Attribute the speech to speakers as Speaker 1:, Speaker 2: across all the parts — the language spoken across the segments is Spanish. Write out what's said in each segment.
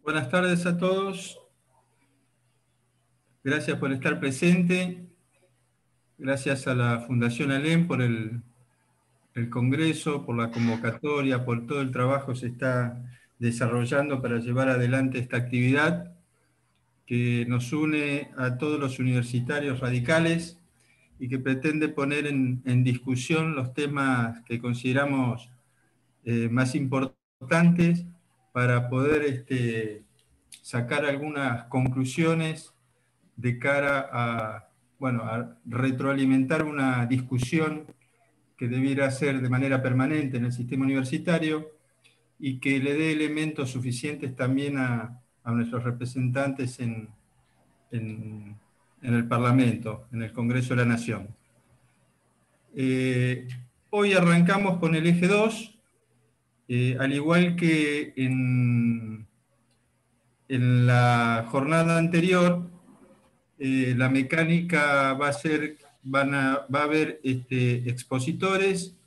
Speaker 1: Buenas tardes a todos. Gracias por estar presente. Gracias a la Fundación ALEN por el Congreso, por la convocatoria, por todo el trabajo que se está desarrollando para llevar adelante esta actividad que nos une a todos los universitarios radicales y que pretende poner en discusión los temas que consideramos más importantes para poder sacar algunas conclusiones de cara a retroalimentar una discusión que debiera ser de manera permanente en el sistema universitario y que le dé elementos suficientes también a nuestros representantes en el Parlamento, en el Congreso de la Nación. Hoy arrancamos con el eje 2, al igual que en la jornada anterior. La mecánica va a haber expositores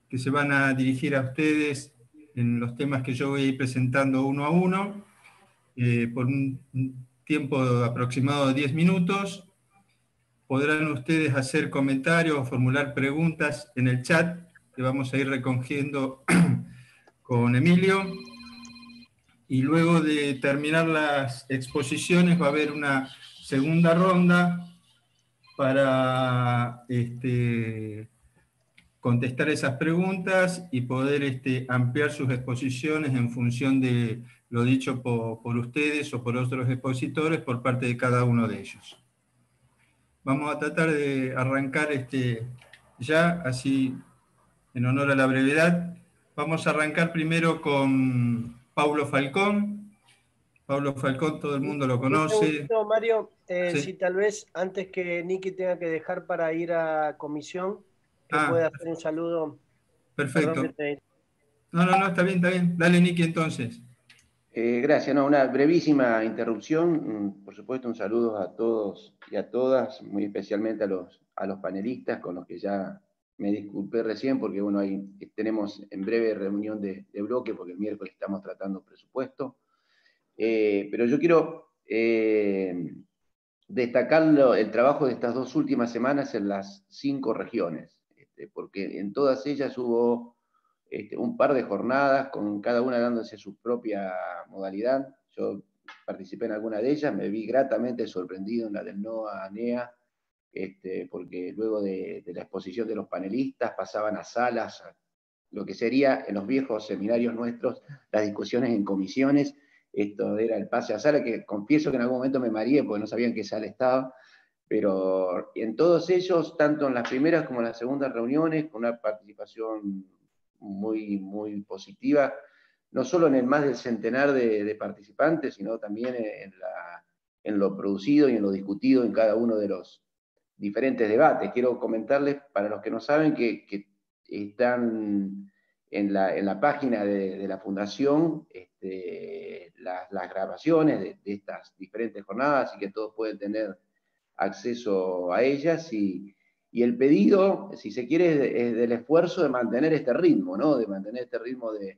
Speaker 1: que se van a dirigir a ustedes en los temas que yo voy a ir presentando uno a uno, por un tiempo aproximado de 10 minutos. Podrán ustedes hacer comentarios o formular preguntas en el chat que vamos a ir recogiendo con Emilio. Y luego de terminar las exposiciones va a haber una segunda ronda para contestar esas preguntas y poder ampliar sus exposiciones en función de lo dicho por ustedes o por otros expositores por parte de cada uno de ellos. Vamos a tratar de arrancar ya, así en honor a la brevedad. Vamos a arrancar primero con Paulo Falcón. Paulo Falcón, todo el mundo lo
Speaker 2: Un
Speaker 1: conoce.
Speaker 2: segundito, Mario,
Speaker 1: Sí.
Speaker 2: si tal vez antes que Nicky tenga que dejar para ir a comisión, que pueda hacer un saludo.
Speaker 1: Perfecto.
Speaker 2: Perdón,
Speaker 1: No, está bien. Dale, Nicky, entonces.
Speaker 3: Gracias. Una brevísima interrupción. Por supuesto, un saludo a todos y a todas, muy especialmente a los panelistas con los que ya me disculpé recién, porque bueno, ahí tenemos en breve reunión de bloque, porque el miércoles estamos tratando presupuesto. Pero yo quiero destacar el trabajo de estas 2 últimas semanas en las 5 regiones, porque en todas ellas hubo un par de jornadas, con cada una dándose su propia modalidad. Yo participé en alguna de ellas, me vi gratamente sorprendido en la del NOA ANEA, porque luego de la exposición de los panelistas pasaban a salas, a lo que sería en los viejos seminarios nuestros, las discusiones en comisiones. Esto era el pase a sala, que confieso que en algún momento me mareé porque no sabía en qué sala estaba, pero en todos ellos, tanto en las primeras como en las segundas reuniones, con una participación muy, muy positiva, no solo en el más del centenar de participantes, sino también en lo producido y en lo discutido en cada uno de los diferentes debates. Quiero comentarles, para los que no saben, que están en la página de la Fundación las grabaciones de estas diferentes jornadas, y que todos pueden tener acceso a ellas, y el pedido, si se quiere, es del esfuerzo de mantener este ritmo, ¿no? De mantener este ritmo de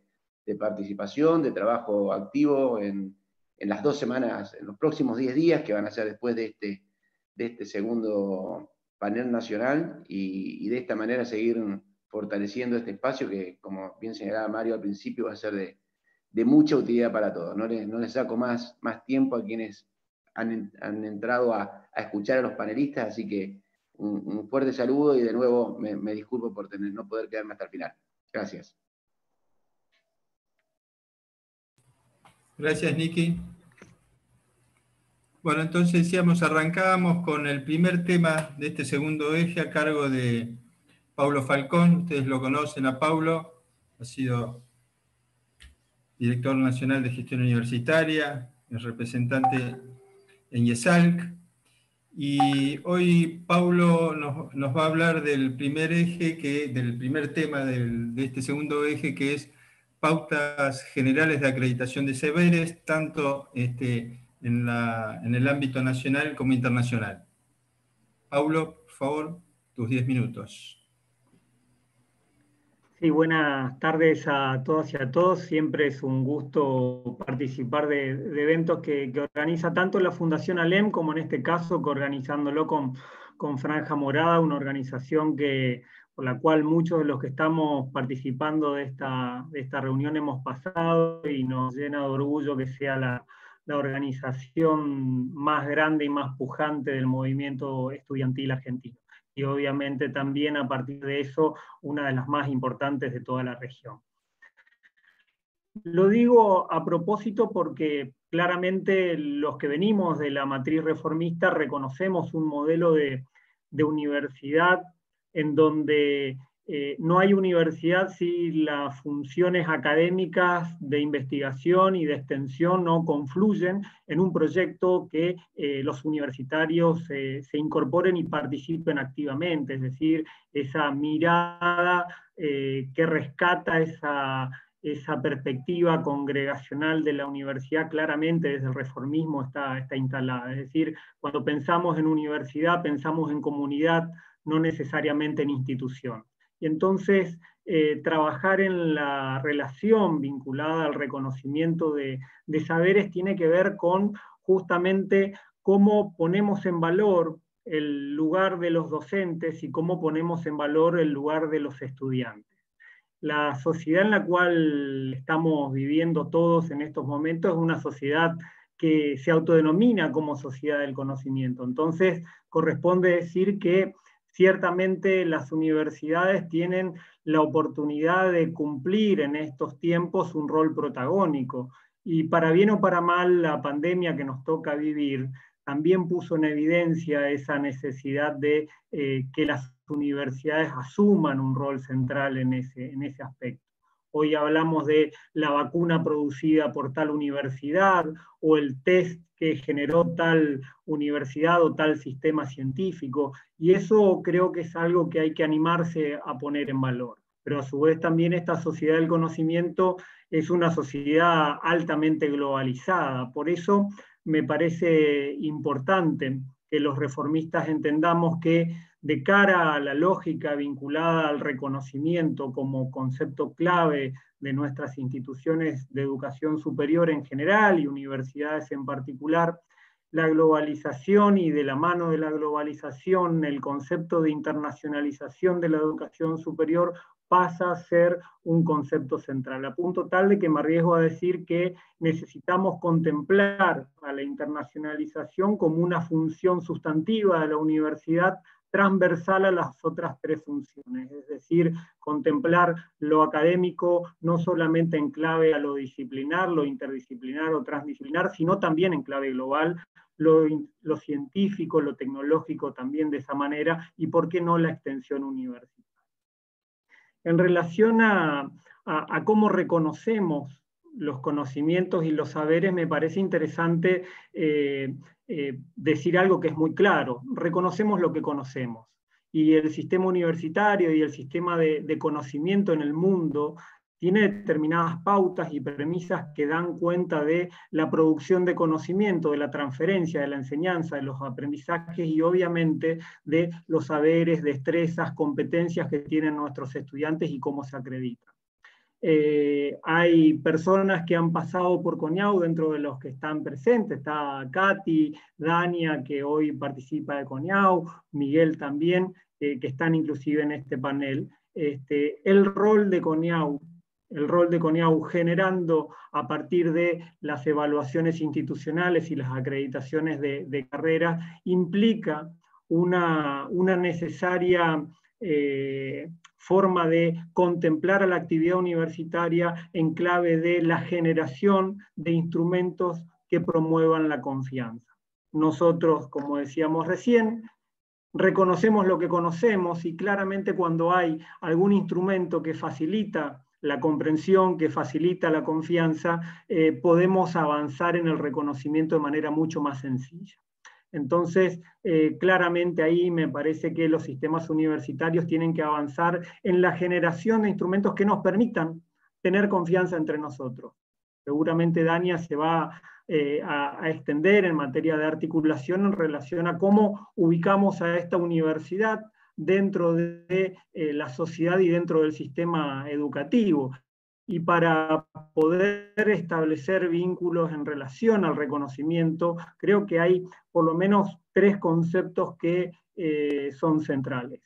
Speaker 3: participación, de trabajo activo en las 2 semanas, en los próximos 10 días, que van a ser después de este segundo panel nacional, y de esta manera seguir fortaleciendo este espacio que, como bien señalaba Mario al principio, va a ser de mucha utilidad para todos. No les saco más tiempo a quienes han entrado a escuchar a los panelistas, así que un fuerte saludo, y de nuevo me disculpo por no poder quedarme hasta el final. Gracias.
Speaker 1: Gracias, Nicky. Bueno, entonces decíamos, arrancábamos con el primer tema de este segundo eje a cargo de Paulo Falcón. Ustedes lo conocen a Paulo, ha sido director nacional de gestión universitaria, es representante en IESALC, y hoy Paulo nos va a hablar del primer eje, del primer tema de este segundo eje, que es pautas generales de acreditación de saberes, tanto en el ámbito nacional como internacional. Paulo, por favor, tus 10 minutos.
Speaker 4: Sí, buenas tardes a todas y a todos. Siempre es un gusto participar de eventos que organiza tanto la Fundación ALEM como en este caso organizándolo con Franja Morada, una organización por la cual muchos de los que estamos participando de esta reunión hemos pasado, y nos llena de orgullo que sea la organización más grande y más pujante del movimiento estudiantil argentino. Y obviamente también a partir de eso, una de las más importantes de toda la región. Lo digo a propósito porque claramente los que venimos de la matriz reformista reconocemos un modelo de universidad en donde no hay universidad si las funciones académicas de investigación y de extensión no confluyen en un proyecto que los universitarios se incorporen y participen activamente, es decir, esa mirada que rescata esa perspectiva congregacional de la universidad claramente desde el reformismo está instalada. Es decir, cuando pensamos en universidad, pensamos en comunidad, no necesariamente en institución. Y entonces, trabajar en la relación vinculada al reconocimiento de saberes tiene que ver con justamente cómo ponemos en valor el lugar de los docentes y cómo ponemos en valor el lugar de los estudiantes. La sociedad en la cual estamos viviendo todos en estos momentos es una sociedad que se autodenomina como sociedad del conocimiento. Entonces, corresponde decir que ciertamente las universidades tienen la oportunidad de cumplir en estos tiempos un rol protagónico. Y para bien o para mal, la pandemia que nos toca vivir también puso en evidencia esa necesidad de que las universidades asuman un rol central en ese aspecto. Hoy hablamos de la vacuna producida por tal universidad o el test que generó tal universidad o tal sistema científico, y eso creo que es algo que hay que animarse a poner en valor. Pero a su vez también esta sociedad del conocimiento es una sociedad altamente globalizada. Por eso me parece importante que los reformistas entendamos que de cara a la lógica vinculada al reconocimiento como concepto clave de nuestras instituciones de educación superior en general y universidades en particular, la globalización y de la mano de la globalización el concepto de internacionalización de la educación superior pasa a ser un concepto central, a punto tal de que me arriesgo a decir que necesitamos contemplar a la internacionalización como una función sustantiva de la universidad transversal a las otras tres funciones, es decir, contemplar lo académico no solamente en clave a lo disciplinar, lo interdisciplinar o transdisciplinar, sino también en clave global, lo científico, lo tecnológico también de esa manera, y por qué no la extensión universitaria. En relación a cómo reconocemos los conocimientos y los saberes, me parece interesante decir algo que es muy claro. Reconocemos lo que conocemos. Y el sistema universitario y el sistema de conocimiento en el mundo tiene determinadas pautas y premisas que dan cuenta de la producción de conocimiento, de la transferencia, de la enseñanza, de los aprendizajes y obviamente de los saberes, destrezas, competencias que tienen nuestros estudiantes y cómo se acreditan. Hay personas que han pasado por CONIAU dentro de los que están presentes, está Katy, Dania, que hoy participa de CONIAU, Miguel también, que están inclusive en este panel. El rol de CONIAU generando a partir de las evaluaciones institucionales y las acreditaciones de carrera implica una necesaria forma de contemplar a la actividad universitaria en clave de la generación de instrumentos que promuevan la confianza. Nosotros, como decíamos recién, reconocemos lo que conocemos y claramente cuando hay algún instrumento que facilita la comprensión, que facilita la confianza, podemos avanzar en el reconocimiento de manera mucho más sencilla. Entonces, claramente ahí me parece que los sistemas universitarios tienen que avanzar en la generación de instrumentos que nos permitan tener confianza entre nosotros. Seguramente Dania se va a extender en materia de articulación en relación a cómo ubicamos a esta universidad dentro de la sociedad y dentro del sistema educativo. Y para poder establecer vínculos en relación al reconocimiento, creo que hay por lo menos 3 conceptos que son centrales.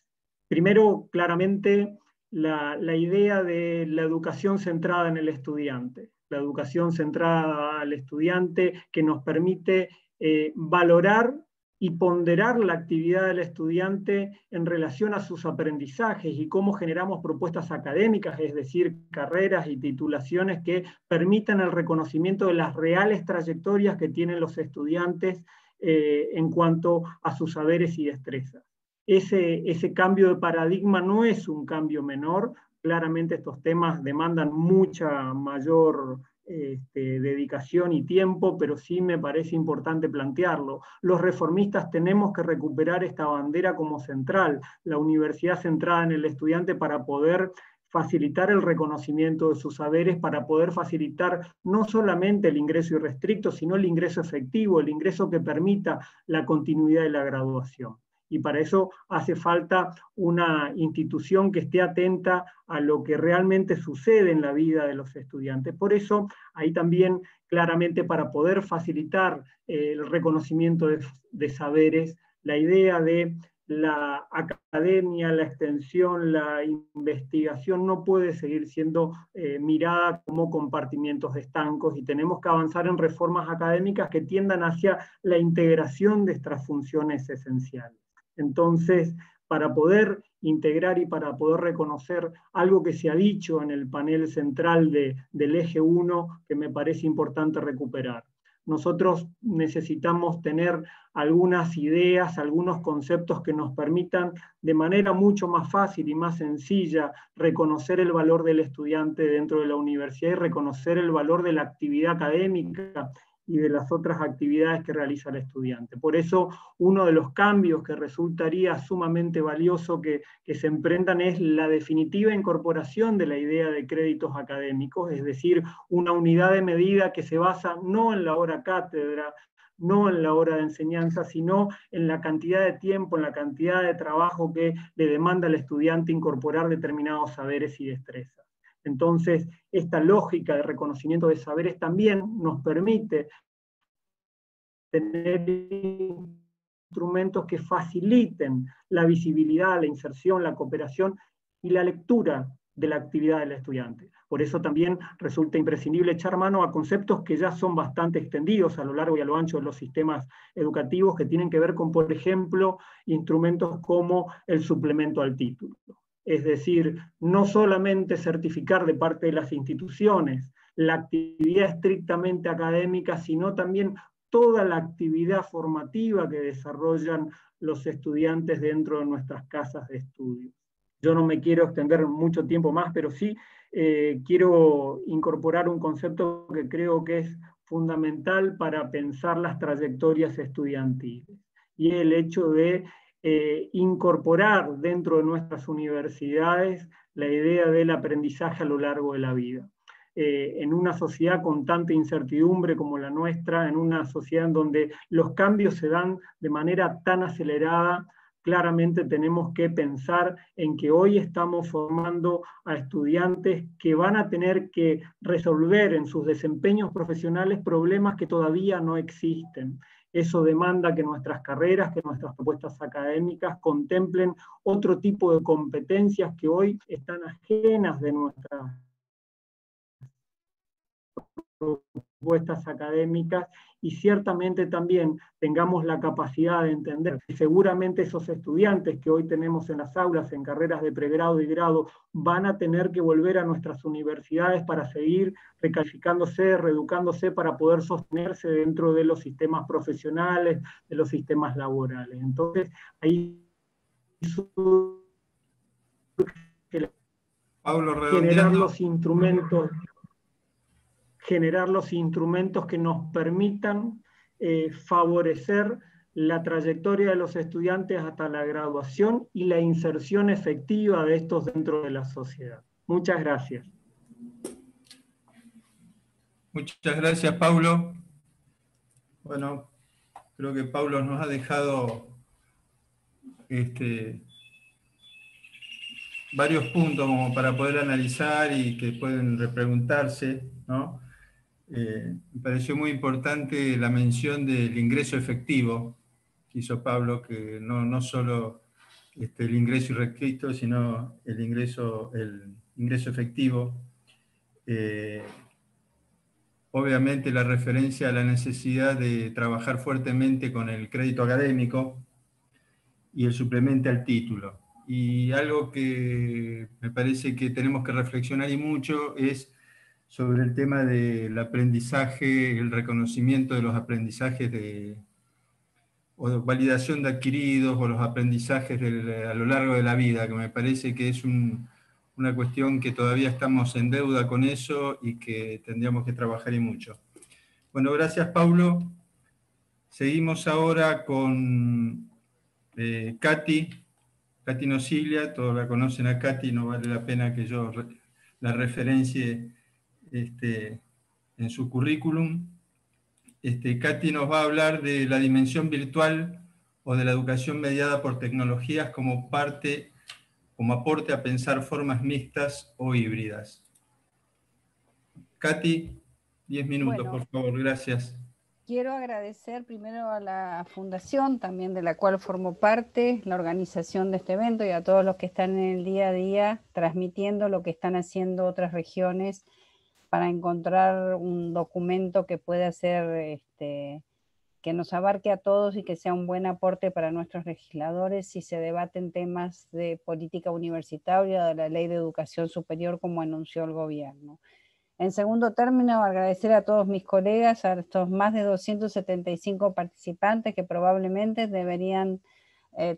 Speaker 4: Primero, claramente, la idea de la educación centrada en el estudiante. La educación centrada al estudiante que nos permite valorar y ponderar la actividad del estudiante en relación a sus aprendizajes y cómo generamos propuestas académicas, es decir, carreras y titulaciones que permitan el reconocimiento de las reales trayectorias que tienen los estudiantes en cuanto a sus saberes y destrezas. Ese cambio de paradigma no es un cambio menor, claramente estos temas demandan mucha mayor dedicación y tiempo, pero sí me parece importante plantearlo. Los reformistas tenemos que recuperar esta bandera como central, la universidad centrada en el estudiante para poder facilitar el reconocimiento de sus saberes, para poder facilitar no solamente el ingreso irrestricto, sino el ingreso efectivo, el ingreso que permita la continuidad de la graduación. Y para eso hace falta una institución que esté atenta a lo que realmente sucede en la vida de los estudiantes. Por eso, ahí también, claramente, para poder facilitar el reconocimiento de saberes, la idea de la academia, la extensión, la investigación no puede seguir siendo mirada como compartimientos estancos y tenemos que avanzar en reformas académicas que tiendan hacia la integración de estas funciones esenciales. Entonces, para poder integrar y para poder reconocer algo que se ha dicho en el panel central del eje 1, que me parece importante recuperar. Nosotros necesitamos tener algunas ideas, algunos conceptos que nos permitan de manera mucho más fácil y más sencilla reconocer el valor del estudiante dentro de la universidad y reconocer el valor de la actividad académica y de las otras actividades que realiza el estudiante. Por eso, uno de los cambios que resultaría sumamente valioso que se emprendan es la definitiva incorporación de la idea de créditos académicos, es decir, una unidad de medida que se basa no en la hora cátedra, no en la hora de enseñanza, sino en la cantidad de tiempo, en la cantidad de trabajo que le demanda al estudiante incorporar determinados saberes y destrezas. Entonces, esta lógica de reconocimiento de saberes también nos permite tener instrumentos que faciliten la visibilidad, la inserción, la cooperación y la lectura de la actividad del estudiante. Por eso también resulta imprescindible echar mano a conceptos que ya son bastante extendidos a lo largo y a lo ancho de los sistemas educativos, que tienen que ver con, por ejemplo, instrumentos como el suplemento al título. Es decir, no solamente certificar de parte de las instituciones la actividad estrictamente académica, sino también toda la actividad formativa que desarrollan los estudiantes dentro de nuestras casas de estudio. Yo no me quiero extender mucho tiempo más, pero sí quiero incorporar un concepto que creo que es fundamental para pensar las trayectorias estudiantiles, y el hecho de incorporar dentro de nuestras universidades la idea del aprendizaje a lo largo de la vida. En una sociedad con tanta incertidumbre como la nuestra, en una sociedad en donde los cambios se dan de manera tan acelerada, claramente tenemos que pensar en que hoy estamos formando a estudiantes que van a tener que resolver en sus desempeños profesionales problemas que todavía no existen. Eso demanda que nuestras carreras, que nuestras propuestas académicas contemplen otro tipo de competencias que hoy están ajenas de nuestras propuestas académicas, y ciertamente también tengamos la capacidad de entender que seguramente esos estudiantes que hoy tenemos en las aulas, en carreras de pregrado y grado, van a tener que volver a nuestras universidades para seguir recalificándose, reeducándose, para poder sostenerse dentro de los sistemas profesionales, de los sistemas laborales. Entonces, ahí generar los instrumentos que nos permitan favorecer la trayectoria de los estudiantes hasta la graduación y la inserción efectiva de estos dentro de la sociedad. Muchas gracias.
Speaker 1: Muchas gracias, Paulo. Bueno, creo que Paulo nos ha dejado varios puntos como para poder analizar y que pueden repreguntarse, ¿no? Me pareció muy importante la mención del ingreso efectivo que hizo Pablo, que no solo el ingreso irrestricto, sino el ingreso efectivo. Obviamente la referencia a la necesidad de trabajar fuertemente con el crédito académico y el suplemento al título. Y algo que me parece que tenemos que reflexionar y mucho es sobre el tema del aprendizaje, el reconocimiento de los aprendizajes o de validación de adquiridos o los aprendizajes a lo largo de la vida, que me parece que es una cuestión que todavía estamos en deuda con eso y que tendríamos que trabajar y mucho. Bueno, gracias, Paulo. Seguimos ahora con Katy Nociglia. Todos la conocen a Katy, no vale la pena que yo la referencie en su currículum. Katy nos va a hablar de la dimensión virtual o de la educación mediada por tecnologías como aporte a pensar formas mixtas o híbridas. Katy, 10 minutos,
Speaker 5: Bueno,
Speaker 1: por favor, gracias.
Speaker 5: Quiero agradecer primero a la Fundación, también de la cual formo parte, la organización de este evento, y a todos los que están en el día a día transmitiendo lo que están haciendo otras regiones para encontrar un documento que pueda ser, que nos abarque a todos y que sea un buen aporte para nuestros legisladores si se debaten temas de política universitaria, de la Ley de Educación Superior, como anunció el gobierno. En segundo término, agradecer a todos mis colegas, a estos más de 275 participantes que probablemente deberían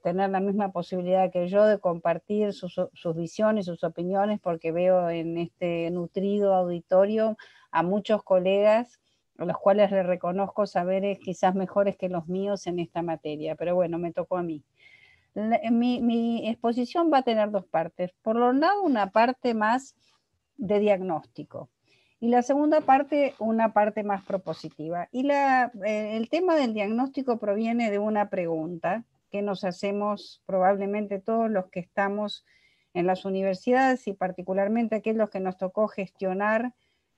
Speaker 5: tener la misma posibilidad que yo de compartir sus visiones, sus opiniones, porque veo en este nutrido auditorio a muchos colegas a los cuales les reconozco saberes quizás mejores que los míos en esta materia, pero bueno, me tocó a mí. Mi exposición va a tener dos partes. Por un lado, una parte más de diagnóstico, y la segunda parte, una parte más propositiva. Y el tema del diagnóstico proviene de una pregunta que nos hacemos probablemente todos los que estamos en las universidades y particularmente aquellos que nos tocó gestionar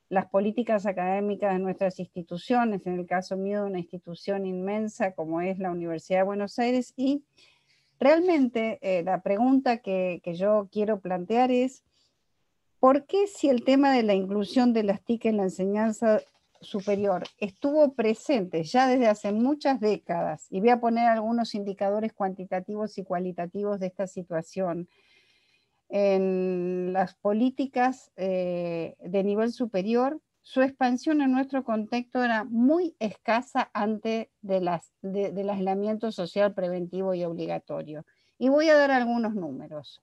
Speaker 5: las políticas académicas de nuestras instituciones, en el caso mío de una institución inmensa como es la Universidad de Buenos Aires. Y realmente la pregunta que yo quiero plantear es: ¿por qué, si el tema de la inclusión de las TIC en la enseñanza superior estuvo presente ya desde hace muchas décadas, y voy a poner algunos indicadores cuantitativos y cualitativos de esta situación, en las políticas de nivel superior, su expansión en nuestro contexto era muy escasa antes del aislamiento social preventivo y obligatorio? Y voy a dar algunos números.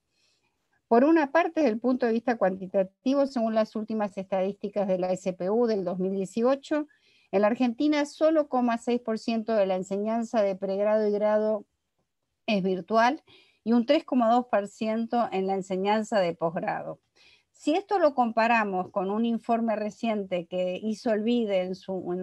Speaker 5: Por una parte, desde el punto de vista cuantitativo, según las últimas estadísticas de la SPU del 2018, en la Argentina solo 0,6% de la enseñanza de pregrado y grado es virtual y un 3,2% en la enseñanza de posgrado. Si esto lo comparamos con un informe reciente que hizo el BIDE en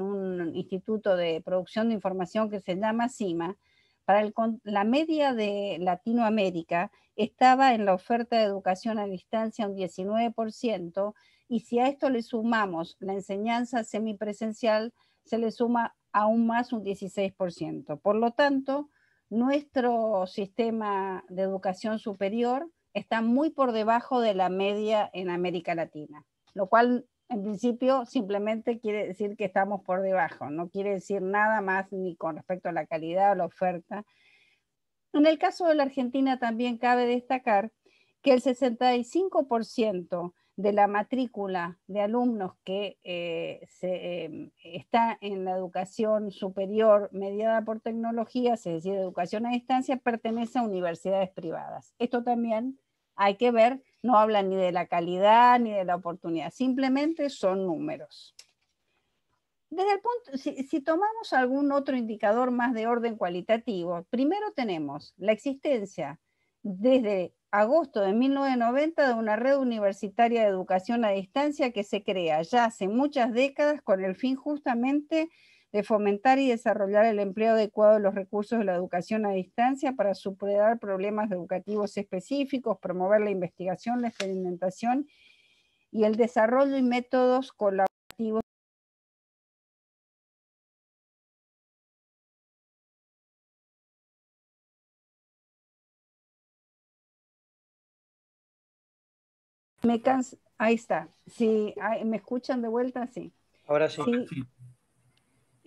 Speaker 5: un instituto de producción de información que se llama CIMA, para la media de Latinoamérica estaba en la oferta de educación a distancia un 19%, y si a esto le sumamos la enseñanza semipresencial, se le suma aún más un 16%. Por lo tanto, nuestro sistema de educación superior está muy por debajo de la media en América Latina, lo cual en principio simplemente quiere decir que estamos por debajo, no quiere decir nada más ni con respecto a la calidad o la oferta. En el caso de la Argentina también cabe destacar que el 65% de la matrícula de alumnos que está en la educación superior mediada por tecnologías, es decir, educación a distancia, pertenece a universidades privadas. Esto también hay que ver, no habla ni de la calidad ni de la oportunidad, simplemente son números. Desde el punto, si tomamos algún otro indicador más de orden cualitativo, primero tenemos la existencia desde agosto de 1990 de una red universitaria de educación a distancia que se crea ya hace muchas décadas con el fin justamente de fomentar y desarrollar el empleo adecuado de los recursos de la educación a distancia para superar problemas educativos específicos, promover la investigación, la experimentación y el desarrollo y métodos colaborativos. Ahí está. Sí, ¿me escuchan de vuelta? Sí.
Speaker 2: Ahora sí.
Speaker 5: Sí.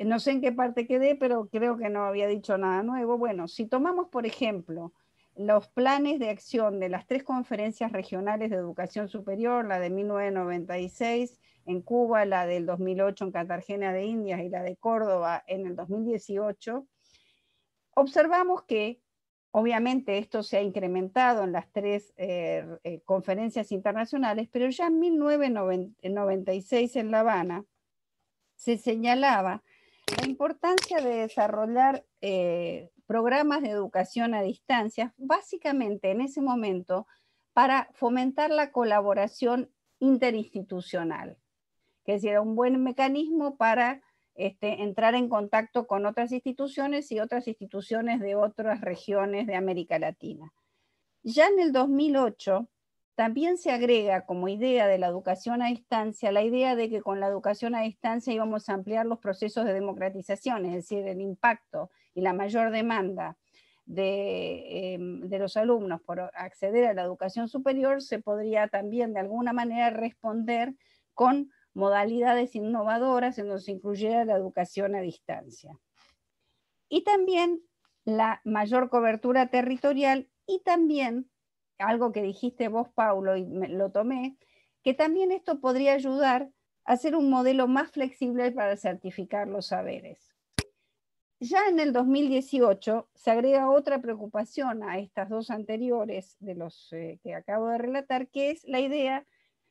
Speaker 5: No sé en qué parte quedé, pero creo que no había dicho nada nuevo. Bueno, si tomamos, por ejemplo, los planes de acción de las 3 conferencias regionales de educación superior, la de 1996 en Cuba, la del 2008 en Cartagena de Indias y la de Córdoba en el 2018, observamos que obviamente esto se ha incrementado en las 3 conferencias internacionales, pero ya en 1996 en La Habana se señalaba la importancia de desarrollar programas de educación a distancia, básicamente en ese momento para fomentar la colaboración interinstitucional, que es decir, un buen mecanismo para entrar en contacto con otras instituciones y otras instituciones de otras regiones de América Latina. Ya en el 2008 también se agrega como idea de la educación a distancia la idea de que con la educación a distancia íbamos a ampliar los procesos de democratización, es decir, el impacto y la mayor demanda de los alumnos por acceder a la educación superior se podría también de alguna manera responder con modalidades innovadoras en donde se incluyera la educación a distancia. Y también la mayor cobertura territorial y también, algo que dijiste vos, Paulo, y lo tomé, que también esto podría ayudar a hacer un modelo más flexible para certificar los saberes. Ya en el 2018 se agrega otra preocupación a estas 2 anteriores de los que acabo de relatar, que es la idea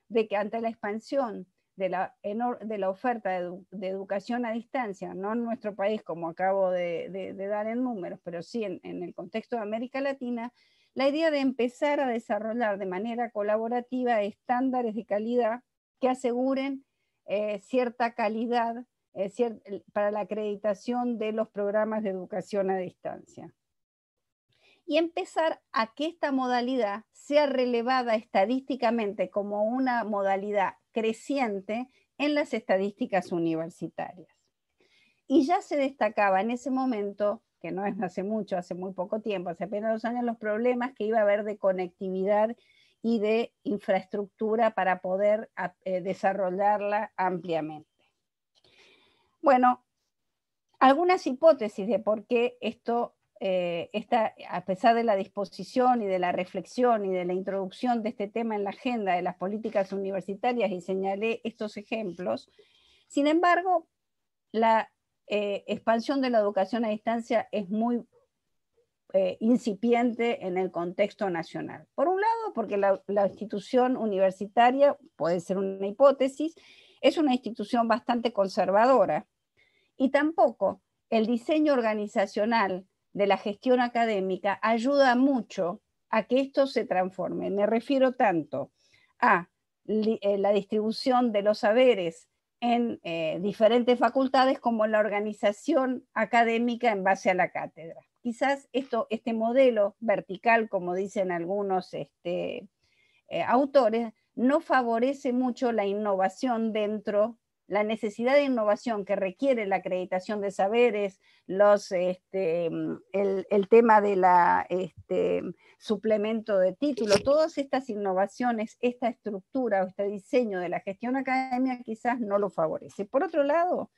Speaker 5: de que ante la expansión de la oferta de educación a distancia, no en nuestro país como acabo de dar en números, pero sí en el contexto de América Latina, la idea de empezar a desarrollar de manera colaborativa estándares de calidad que aseguren cierta calidad para la acreditación de los programas de educación a distancia. Y empezar a que esta modalidad sea relevada estadísticamente como una modalidad creciente en las estadísticas universitarias. Y ya se destacaba en ese momento, que no es hace mucho, hace muy poco tiempo, hace apenas 2 años, los problemas que iba a haber de conectividad y de infraestructura para poder desarrollarla ampliamente. Bueno, algunas hipótesis de por qué esto a pesar de la disposición y de la reflexión y de la introducción de este tema en la agenda de las políticas universitarias, y señalé estos ejemplos, sin embargo, la expansión de la educación a distancia es muy incipiente en el contexto nacional. Por un lado, porque la institución universitaria, puede ser una hipótesis, es una institución bastante conservadora, y tampoco el diseño organizacional de la gestión académica ayuda mucho a que esto se transforme. Me refiero tanto a la distribución de los saberes en diferentes facultades como en la organización académica en base a la cátedra. Quizás este modelo vertical, como dicen algunos autores, no favorece mucho la innovación la necesidad de innovación que requiere la acreditación de saberes, el tema de la suplemento de título, todas estas innovaciones, esta estructura o este diseño de la gestión académica quizás no lo favorece. Por otro lado,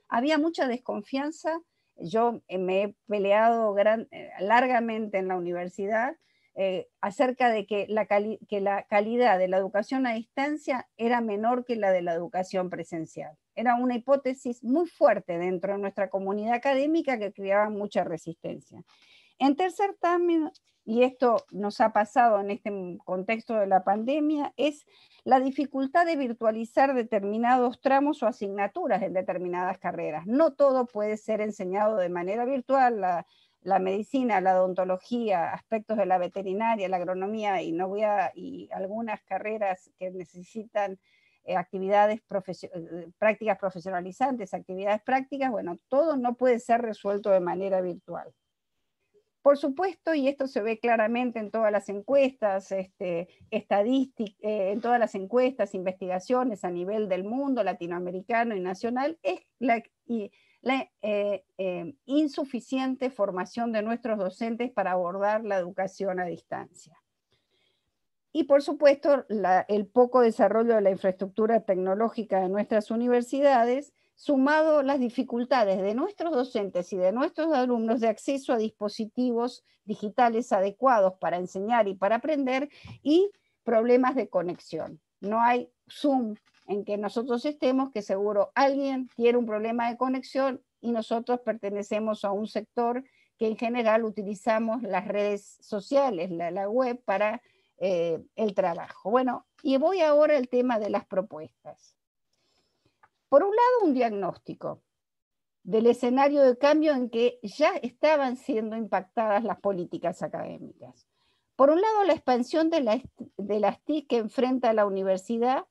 Speaker 5: había mucha desconfianza. Yo me he peleado largamente en la universidad acerca de que la calidad de la educación a distancia era menor que la de la educación presencial. Era una hipótesis muy fuerte dentro de nuestra comunidad académica que creaba mucha resistencia. En tercer término, y esto nos ha pasado en este contexto de la pandemia, es la dificultad de virtualizar determinados tramos o asignaturas en determinadas carreras. No todo puede ser enseñado de manera virtual. La medicina, la odontología, aspectos de la veterinaria, la agronomía y algunas carreras que necesitan actividades prácticas profesionalizantes, actividades prácticas, bueno, todo no puede ser resuelto de manera virtual. Por supuesto, y esto se ve claramente en todas las encuestas, en todas las encuestas, investigaciones a nivel del mundo, latinoamericano y nacional, es la insuficiente formación de nuestros docentes para abordar la educación a distancia. Y por supuesto, el poco desarrollo de la infraestructura tecnológica de nuestras universidades, sumado a las dificultades de nuestros docentes y de nuestros alumnos de acceso a dispositivos digitales adecuados para enseñar y para aprender, y problemas de conexión. No hay Zoom en que nosotros estemos, que seguro alguien tiene un problema de conexión y nosotros pertenecemos a un sector que en general utilizamos las redes sociales, la web, para el trabajo. Bueno, y voy ahora al tema de las propuestas. Por un lado, un diagnóstico del escenario de cambio en que ya estaban siendo impactadas las políticas académicas. Por un lado, la expansión de las TIC que enfrenta la universidad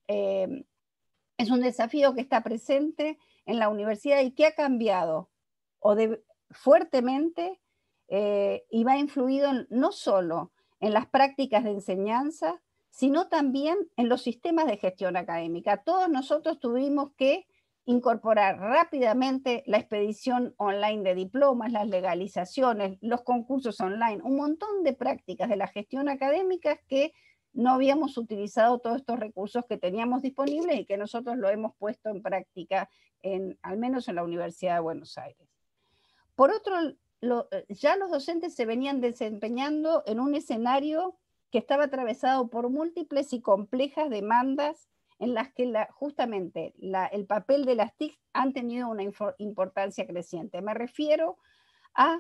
Speaker 5: es un desafío que está presente en la universidad y que ha cambiado fuertemente y va influido no solo en las prácticas de enseñanza, sino también en los sistemas de gestión académica. Todos nosotros tuvimos que incorporar rápidamente la expedición online de diplomas, las legalizaciones, los concursos online, un montón de prácticas de la gestión académica que no habíamos utilizado todos estos recursos que teníamos disponibles y que nosotros lo hemos puesto en práctica, al menos en la Universidad de Buenos Aires. Por otro, ya los docentes se venían desempeñando en un escenario que estaba atravesado por múltiples y complejas demandas en las que justamente el papel de las TIC han tenido una importancia creciente. Me refiero a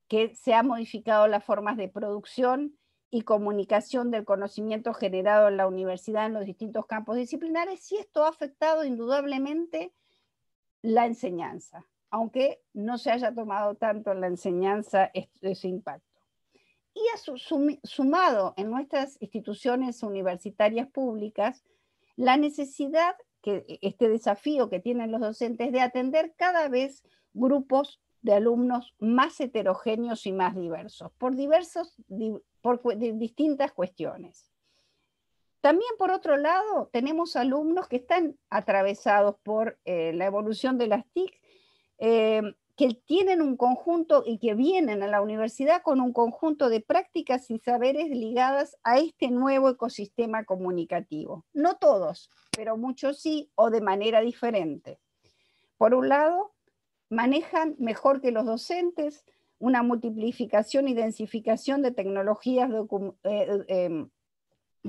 Speaker 5: que se han modificado las formas de producción y comunicación del conocimiento generado en la universidad en los distintos campos disciplinares, y esto ha afectado indudablemente la enseñanza, aunque no se haya tomado tanto en la enseñanza ese impacto. Y sumado en nuestras instituciones universitarias públicas, la necesidad, este desafío que tienen los docentes de atender cada vez grupos de alumnos más heterogéneos y más diversos, por distintas cuestiones. También, por otro lado, tenemos alumnos que están atravesados por la evolución de las TIC, que tienen un conjunto y que vienen a la universidad con un conjunto de prácticas y saberes ligadas a este nuevo ecosistema comunicativo. No todos, pero muchos sí, o de manera diferente. Por un lado, manejan mejor que los docentes una multiplicación y densificación de tecnologías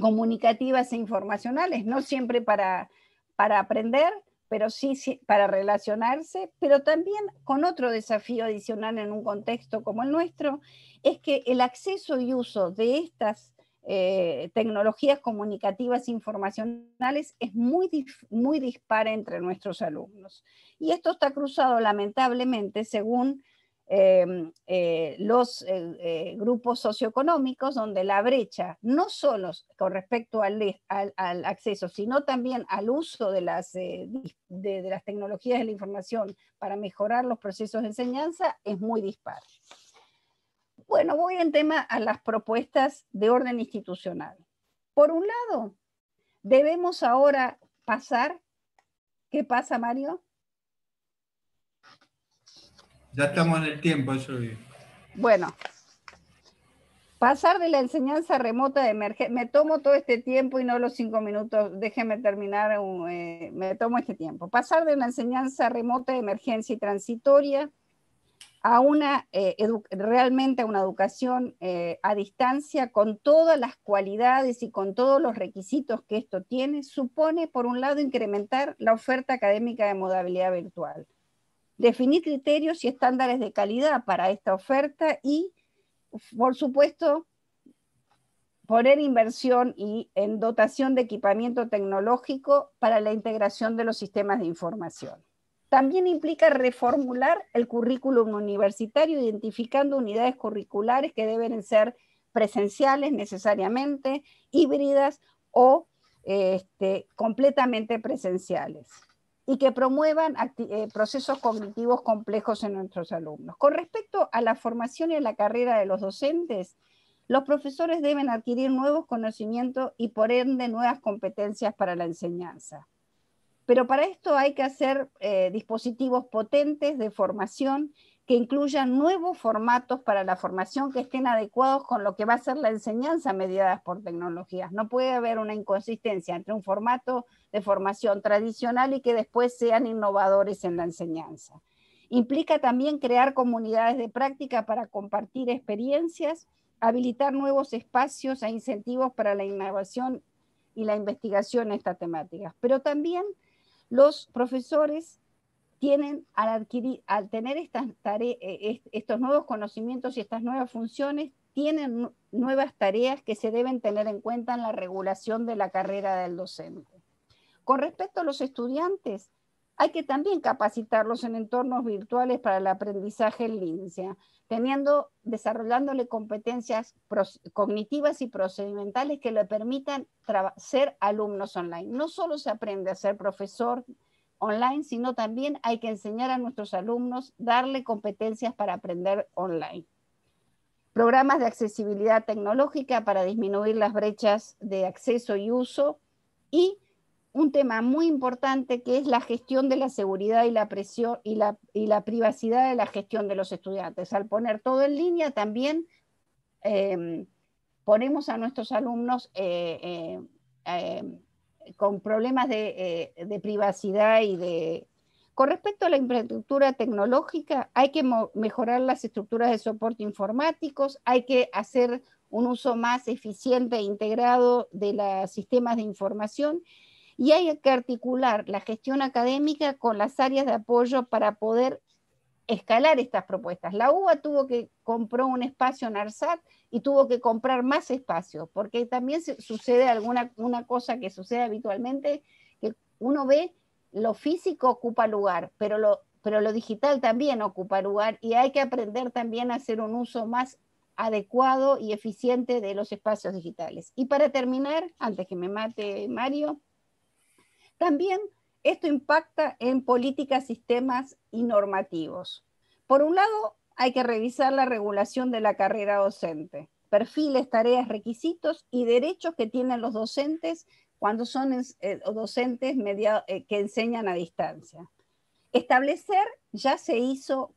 Speaker 5: comunicativas e informacionales, no siempre para aprender, pero sí para relacionarse, pero también con otro desafío adicional en un contexto como el nuestro, es que el acceso y uso de estas tecnologías comunicativas e informacionales es muy dispar entre nuestros alumnos. Y esto está cruzado lamentablemente según los grupos socioeconómicos, donde la brecha, no solo con respecto al acceso, sino también al uso de las tecnologías de la información para mejorar los procesos de enseñanza, es muy dispar. Bueno, voy en tema a las propuestas de orden institucional. Por un lado, debemos ahora pasar, ¿qué pasa, Mario?
Speaker 1: Ya estamos en el tiempo, eso.
Speaker 5: Bueno, pasar de la enseñanza remota de emergencia, me tomo todo este tiempo y no los 5 minutos, déjenme terminar, me tomo este tiempo. Pasar de una enseñanza remota de emergencia y transitoria a realmente a una educación a distancia con todas las cualidades y con todos los requisitos que esto tiene, supone, por un lado, incrementar la oferta académica de modalidad virtual, definir criterios y estándares de calidad para esta oferta y, por supuesto, poner inversión en dotación de equipamiento tecnológico para la integración de los sistemas de información. También implica reformular el currículum universitario, identificando unidades curriculares que deben ser presenciales necesariamente, híbridas o completamente presenciales y que promuevan procesos cognitivos complejos en nuestros alumnos. Con respecto a la formación y a la carrera de los docentes, los profesores deben adquirir nuevos conocimientos y por ende nuevas competencias para la enseñanza. Pero para esto hay que hacer dispositivos potentes de formación que incluyan nuevos formatos para la formación que estén adecuados con lo que va a ser la enseñanza mediadas por tecnologías. No puede haber una inconsistencia entre un formato de formación tradicional y que después sean innovadores en la enseñanza. Implica también crear comunidades de práctica para compartir experiencias, habilitar nuevos espacios e incentivos para la innovación y la investigación en estas temáticas. Pero también los profesores tienen, al tener estos nuevos conocimientos y estas nuevas funciones, tienen nuevas tareas que se deben tener en cuenta en la regulación de la carrera del docente. Con respecto a los estudiantes, hay que también capacitarlos en entornos virtuales para el aprendizaje en línea, desarrollándole competencias cognitivas y procedimentales que le permitan ser alumnos online. No solo se aprende a ser profesor online, sino también hay que enseñar a nuestros alumnos, darle competencias para aprender online. Programas de accesibilidad tecnológica para disminuir las brechas de acceso y uso, y un tema muy importante que es la gestión de la seguridad y la privacidad de la gestión de los estudiantes. Al poner todo en línea también ponemos a nuestros alumnos con problemas de privacidad y de... Con respecto a la infraestructura tecnológica, hay que mejorar las estructuras de soporte informáticos, hay que hacer un uso más eficiente e integrado de los sistemas de información, y hay que articular la gestión académica con las áreas de apoyo para poder escalar estas propuestas. La UBA compró un espacio en ARSAT y tuvo que comprar más espacio, porque también sucede una cosa que sucede habitualmente, que uno ve lo físico ocupa lugar, pero lo digital también ocupa lugar, y hay que aprender también a hacer un uso más adecuado y eficiente de los espacios digitales. Y para terminar, antes que me mate Mario, también esto impacta en políticas, sistemas y normativos. Por un lado, hay que revisar la regulación de la carrera docente, perfiles, tareas, requisitos y derechos que tienen los docentes cuando son docentes que enseñan a distancia. Establecer, ya se hizo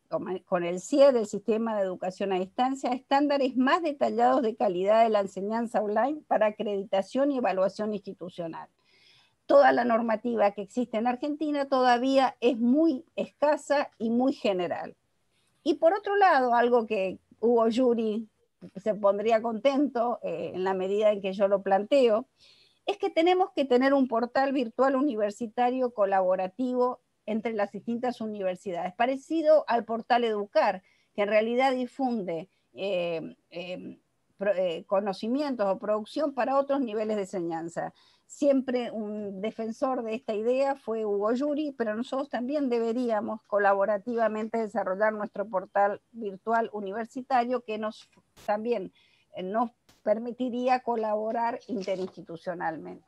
Speaker 5: con el CIE del Sistema de Educación a Distancia, estándares más detallados de calidad de la enseñanza online para acreditación y evaluación institucional. Toda la normativa que existe en Argentina todavía es muy escasa y muy general. Y por otro lado, algo que Hugo Yuri se pondría contento en la medida en que yo lo planteo, es que tenemos que tener un portal virtual universitario colaborativo entre las distintas universidades, parecido al portal Educar, que en realidad difunde conocimientos o producción para otros niveles de enseñanza. Siempre un defensor de esta idea fue Hugo Yuri, pero nosotros también deberíamos colaborativamente desarrollar nuestro portal virtual universitario que también nos permitiría colaborar interinstitucionalmente.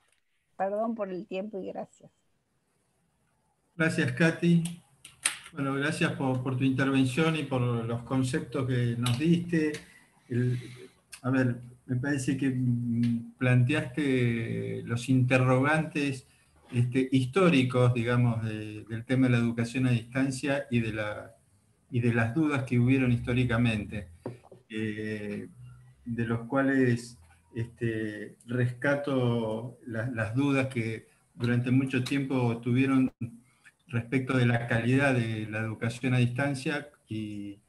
Speaker 5: Perdón por el tiempo y gracias.
Speaker 1: Gracias, Katy. Bueno, gracias por tu intervención y por los conceptos que nos diste. A ver, me parece que planteaste los interrogantes históricos, digamos, del tema de la educación a distancia y de las dudas que hubieron históricamente, de los cuales rescato las dudas que durante mucho tiempo tuvieron respecto de la calidad de la educación a distancia y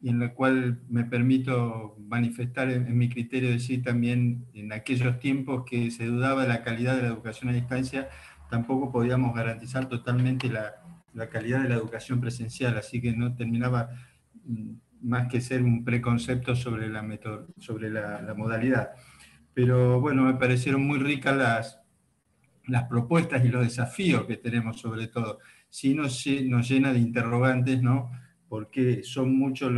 Speaker 1: en la cual me permito manifestar en mi criterio decir también en aquellos tiempos que se dudaba de la calidad de la educación a distancia, tampoco podíamos garantizar totalmente la calidad de la educación presencial, así que no terminaba más que ser un preconcepto sobre la modalidad. Pero bueno, me parecieron muy ricas las propuestas y los desafíos que tenemos sobre todo. Sí nos llena de interrogantes, ¿no? Porque son muchos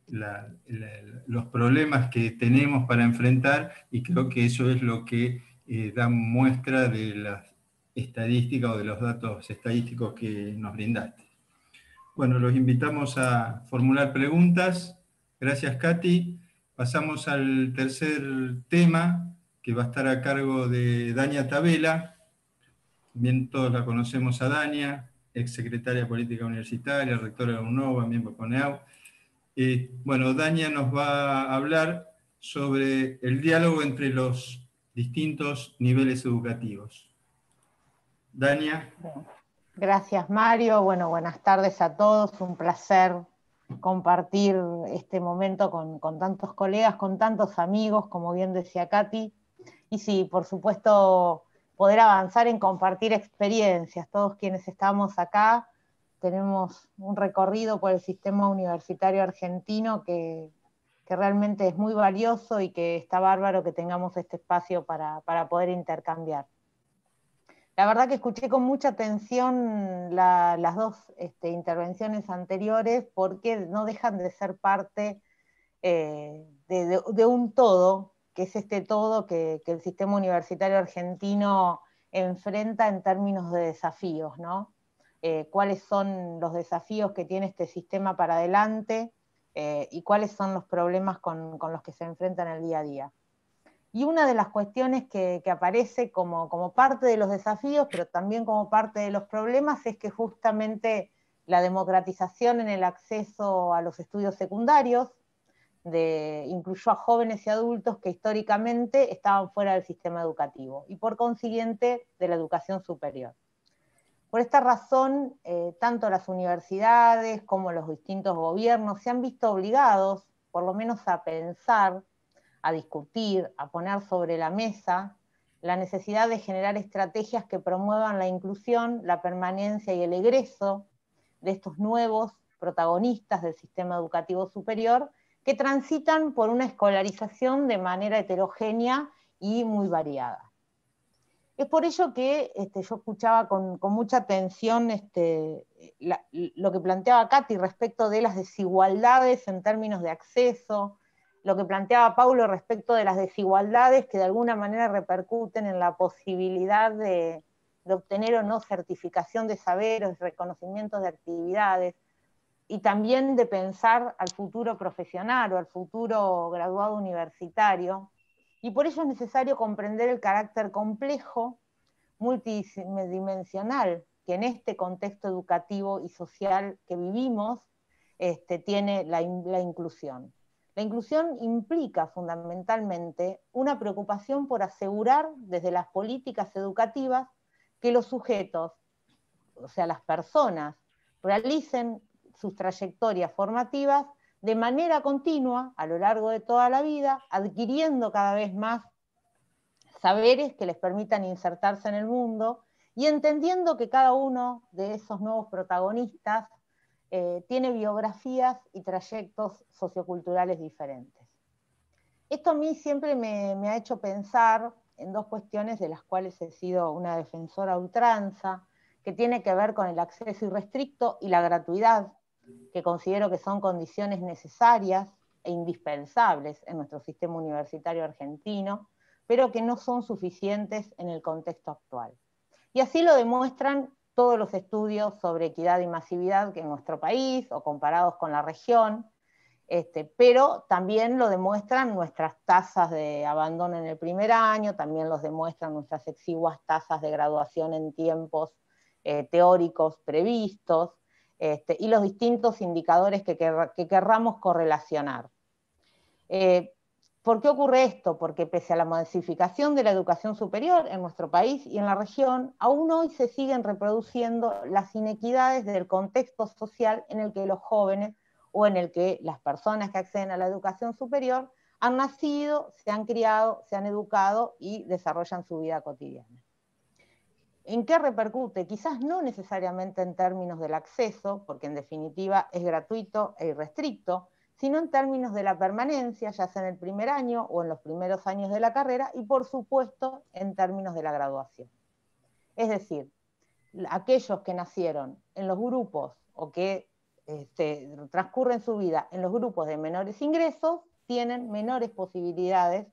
Speaker 1: los problemas que tenemos para enfrentar y creo que eso es lo que dan muestra de las estadísticas o de los datos estadísticos que nos brindaste. Bueno, los invitamos a formular preguntas. Gracias, Katy. Pasamos al tercer tema, que va a estar a cargo de Dania Tabela. Bien, todos la conocemos a Dania, exsecretaria de Política Universitaria, rectora de la UNOVA, miembro de CONEAU. Bueno, Dania nos va a hablar sobre el diálogo entre los distintos niveles educativos. Dania.
Speaker 6: Gracias, Mario. Bueno, buenas tardes a todos. Un placer compartir este momento con tantos colegas, con tantos amigos, como bien decía Katy. Y sí, por supuesto, poder avanzar en compartir experiencias. Todos quienes estamos acá tenemos un recorrido por el sistema universitario argentino que realmente es muy valioso y que está bárbaro que tengamos este espacio para poder intercambiar. La verdad que escuché con mucha atención las dos intervenciones anteriores, porque no dejan de ser parte de un todo, que es este todo que el sistema universitario argentino enfrenta en términos de desafíos, ¿no? Cuáles son los desafíos que tiene este sistema para adelante y cuáles son los problemas con los que se enfrentan el día a día. Y una de las cuestiones que aparece como parte de los desafíos, pero también como parte de los problemas, es que justamente la democratización en el acceso a los estudios secundarios incluyó a jóvenes y adultos que históricamente estaban fuera del sistema educativo, y por consiguiente de la educación superior. Por esta razón, tanto las universidades como los distintos gobiernos se han visto obligados, por lo menos a pensar, a discutir, a poner sobre la mesa la necesidad de generar estrategias que promuevan la inclusión, la permanencia y el egreso de estos nuevos protagonistas del sistema educativo superior, que transitan por una escolarización de manera heterogénea y muy variada. Es por ello que yo escuchaba con mucha atención lo que planteaba Katy respecto de las desigualdades en términos de acceso, lo que planteaba Paulo respecto de las desigualdades que de alguna manera repercuten en la posibilidad de obtener o no certificación de saberes, reconocimientos de actividades, y también de pensar al futuro profesional o al futuro graduado universitario. Y por ello es necesario comprender el carácter complejo, multidimensional, que en este contexto educativo y social que vivimos tiene la inclusión. La inclusión implica fundamentalmente una preocupación por asegurar desde las políticas educativas que los sujetos, o sea, las personas, realicen sus trayectorias formativas de manera continua a lo largo de toda la vida, adquiriendo cada vez más saberes que les permitan insertarse en el mundo y entendiendo que cada uno de esos nuevos protagonistas tiene biografías y trayectos socioculturales diferentes. Esto a mí siempre me ha hecho pensar en dos cuestiones de las cuales he sido una defensora a ultranza, que tiene que ver con el acceso irrestricto y la gratuidad, que considero que son condiciones necesarias e indispensables en nuestro sistema universitario argentino, pero que no son suficientes en el contexto actual. Y así lo demuestran todos los estudios sobre equidad y masividad que en nuestro país, o comparados con la región, pero también lo demuestran nuestras tasas de abandono en el primer año, también los demuestran nuestras exiguas tasas de graduación en tiempos teóricos previstos, y los distintos indicadores que querramos correlacionar. ¿Por qué ocurre esto? Porque pese a la masificación de la educación superior en nuestro país y en la región, aún hoy se siguen reproduciendo las inequidades del contexto social en el que los jóvenes o en el que las personas que acceden a la educación superior han nacido, se han criado, se han educado y desarrollan su vida cotidiana. ¿En qué repercute? Quizás no necesariamente en términos del acceso, porque en definitiva es gratuito e irrestricto, sino en términos de la permanencia, ya sea en el primer año o en los primeros años de la carrera, y por supuesto en términos de la graduación. Es decir, aquellos que nacieron en los grupos o que transcurren su vida en los grupos de menores ingresos tienen menores posibilidades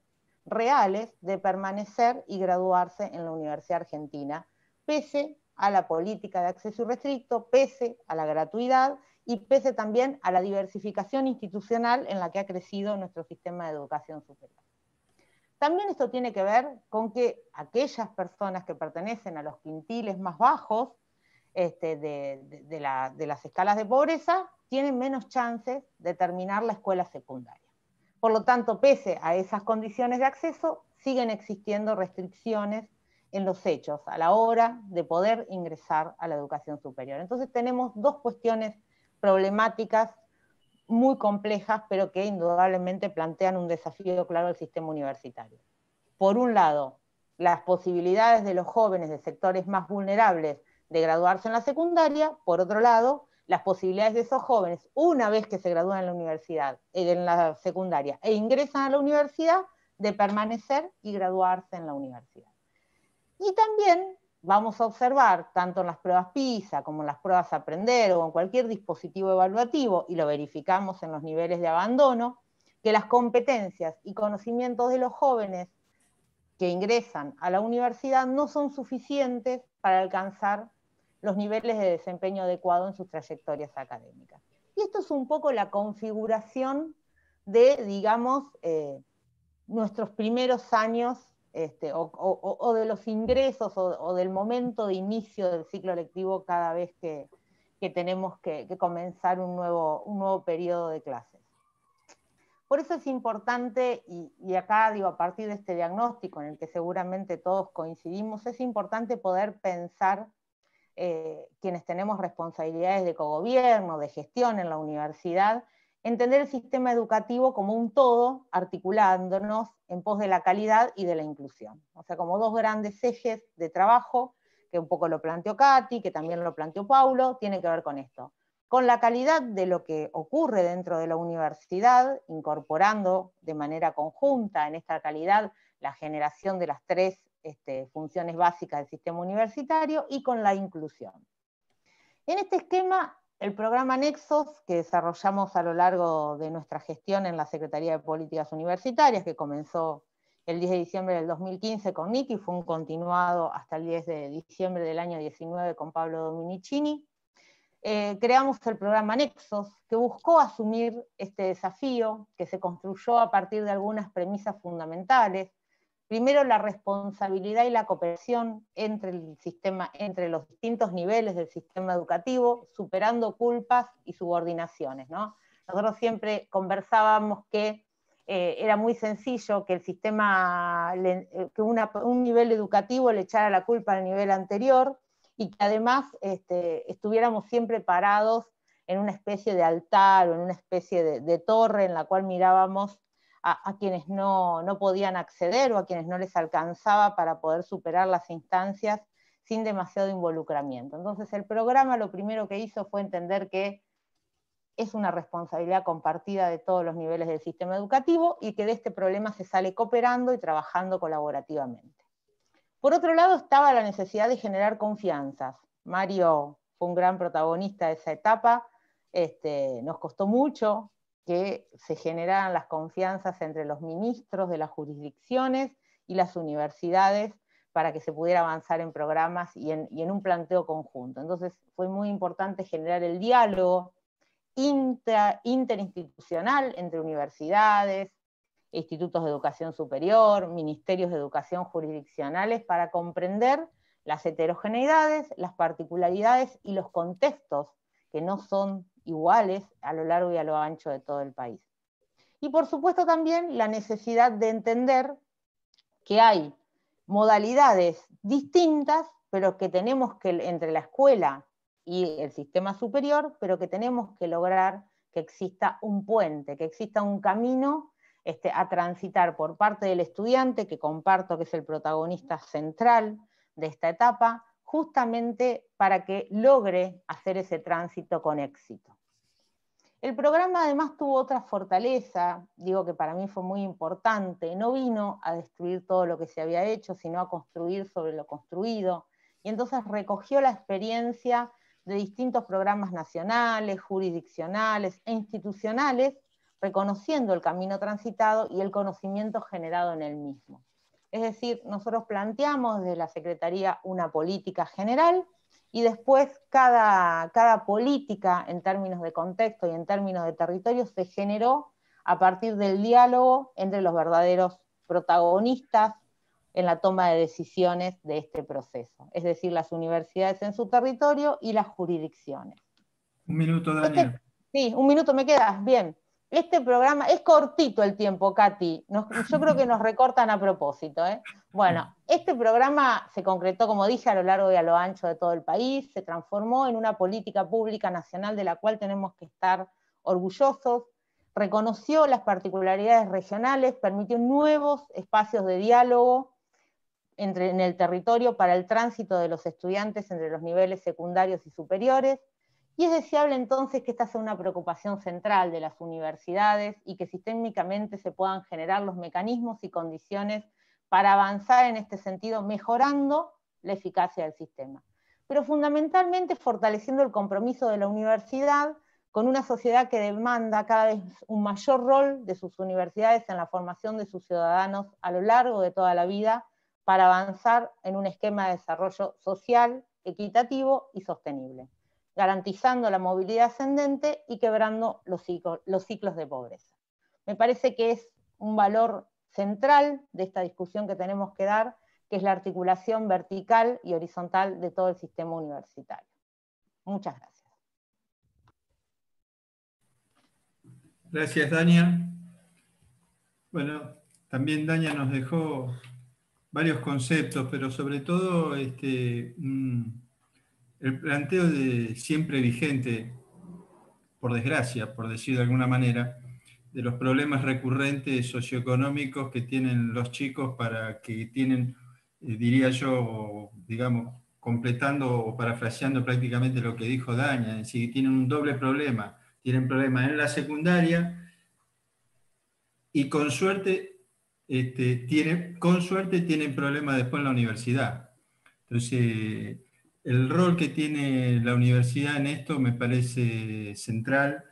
Speaker 6: reales de permanecer y graduarse en la Universidad Argentina, pese a la política de acceso irrestricto, pese a la gratuidad y pese también a la diversificación institucional en la que ha crecido nuestro sistema de educación superior. También esto tiene que ver con que aquellas personas que pertenecen a los quintiles más bajos de las escalas de pobreza tienen menos chances de terminar la escuela secundaria. Por lo tanto, pese a esas condiciones de acceso, siguen existiendo restricciones en los hechos a la hora de poder ingresar a la educación superior. Entonces tenemos dos cuestiones problemáticas muy complejas, pero que indudablemente plantean un desafío claro al sistema universitario. Por un lado, las posibilidades de los jóvenes de sectores más vulnerables de graduarse en la secundaria, por otro lado, las posibilidades de esos jóvenes, una vez que se gradúan en la universidad, en la secundaria, e ingresan a la universidad, de permanecer y graduarse en la universidad. Y también vamos a observar, tanto en las pruebas PISA como en las pruebas Aprender o en cualquier dispositivo evaluativo, y lo verificamos en los niveles de abandono, que las competencias y conocimientos de los jóvenes que ingresan a la universidad no son suficientes para alcanzar los niveles de desempeño adecuado en sus trayectorias académicas. Y esto es un poco la configuración de, digamos, nuestros primeros años o de los ingresos o del momento de inicio del ciclo lectivo cada vez que tenemos que comenzar un nuevo periodo de clases. Por eso es importante, y acá digo, a partir de este diagnóstico en el que seguramente todos coincidimos, es importante poder pensar quienes tenemos responsabilidades de cogobierno, de gestión en la universidad, entender el sistema educativo como un todo, articulándonos en pos de la calidad y de la inclusión. O sea, como dos grandes ejes de trabajo, que un poco lo planteó Katy, que también lo planteó Paulo, tiene que ver con esto. Con la calidad de lo que ocurre dentro de la universidad, incorporando de manera conjunta en esta calidad la generación de las tres funciones básicas del sistema universitario, y con la inclusión. En este esquema, el programa Nexos, que desarrollamos a lo largo de nuestra gestión en la Secretaría de Políticas Universitarias, que comenzó el 10 de diciembre del 2015 con Nicky, fue un continuado hasta el 10 de diciembre del año 19 con Pablo Dominicini, creamos el programa Nexos, que buscó asumir este desafío, que se construyó a partir de algunas premisas fundamentales. Primero, la responsabilidad y la cooperación entre los distintos niveles del sistema educativo, superando culpas y subordinaciones, ¿no? Nosotros siempre conversábamos que era muy sencillo que el sistema, que un nivel educativo le echara la culpa al nivel anterior, y que además estuviéramos siempre parados en una especie de altar o en una especie de torre en la cual mirábamos a quienes no podían acceder o a quienes no les alcanzaba para poder superar las instancias sin demasiado involucramiento. Entonces el programa lo primero que hizo fue entender que es una responsabilidad compartida de todos los niveles del sistema educativo y que de este problema se sale cooperando y trabajando colaborativamente. Por otro lado estaba la necesidad de generar confianzas. Mario fue un gran protagonista de esa etapa, nos costó mucho que se generaran las confianzas entre los ministros de las jurisdicciones y las universidades para que se pudiera avanzar en programas y en un planteo conjunto. Entonces fue muy importante generar el diálogo interinstitucional entre universidades, institutos de educación superior, ministerios de educación jurisdiccionales, para comprender las heterogeneidades, las particularidades y los contextos que no son iguales a lo largo y a lo ancho de todo el país. Y por supuesto también la necesidad de entender que hay modalidades distintas, pero que tenemos que, entre la escuela y el sistema superior, pero que tenemos que lograr que exista un puente, que exista un camino a transitar por parte del estudiante, que comparto que es el protagonista central de esta etapa, justamente para que logre hacer ese tránsito con éxito. El programa además tuvo otra fortaleza, digo que para mí fue muy importante, no vino a destruir todo lo que se había hecho, sino a construir sobre lo construido, y entonces recogió la experiencia de distintos programas nacionales, jurisdiccionales e institucionales, reconociendo el camino transitado y el conocimiento generado en el mismo. Es decir, nosotros planteamos desde la Secretaría una política general, y después cada política en términos de contexto y en términos de territorio se generó a partir del diálogo entre los verdaderos protagonistas en la toma de decisiones de este proceso, es decir, las universidades en su territorio y las jurisdicciones.
Speaker 1: Un minuto, Dania.
Speaker 6: Sí, un minuto me queda, bien. Este programa, es cortito el tiempo, Katy, yo creo que nos recortan a propósito, ¿eh? Bueno, este programa se concretó, como dije, a lo largo y a lo ancho de todo el país, se transformó en una política pública nacional de la cual tenemos que estar orgullosos, reconoció las particularidades regionales, permitió nuevos espacios de diálogo en el territorio para el tránsito de los estudiantes entre los niveles secundarios y superiores, y es deseable entonces que esta sea una preocupación central de las universidades y que sistémicamente se puedan generar los mecanismos y condiciones para avanzar en este sentido, mejorando la eficacia del sistema. Pero fundamentalmente fortaleciendo el compromiso de la universidad con una sociedad que demanda cada vez un mayor rol de sus universidades en la formación de sus ciudadanos a lo largo de toda la vida, para avanzar en un esquema de desarrollo social, equitativo y sostenible, garantizando la movilidad ascendente y quebrando los ciclos de pobreza. Me parece que es un valor central de esta discusión que tenemos que dar, que es la articulación vertical y horizontal de todo el sistema universitario. Muchas gracias.
Speaker 1: Gracias, Dania. Bueno, también Dania nos dejó varios conceptos, pero sobre todo el planteo de siempre vigente, por desgracia, por decir de alguna manera, de los problemas recurrentes socioeconómicos que tienen los chicos para que tienen, diría yo, digamos, completando o parafraseando prácticamente lo que dijo Dania, es decir, tienen un doble problema. Tienen problemas en la secundaria y con suerte tienen problemas después en la universidad. Entonces, el rol que tiene la universidad en esto me parece central,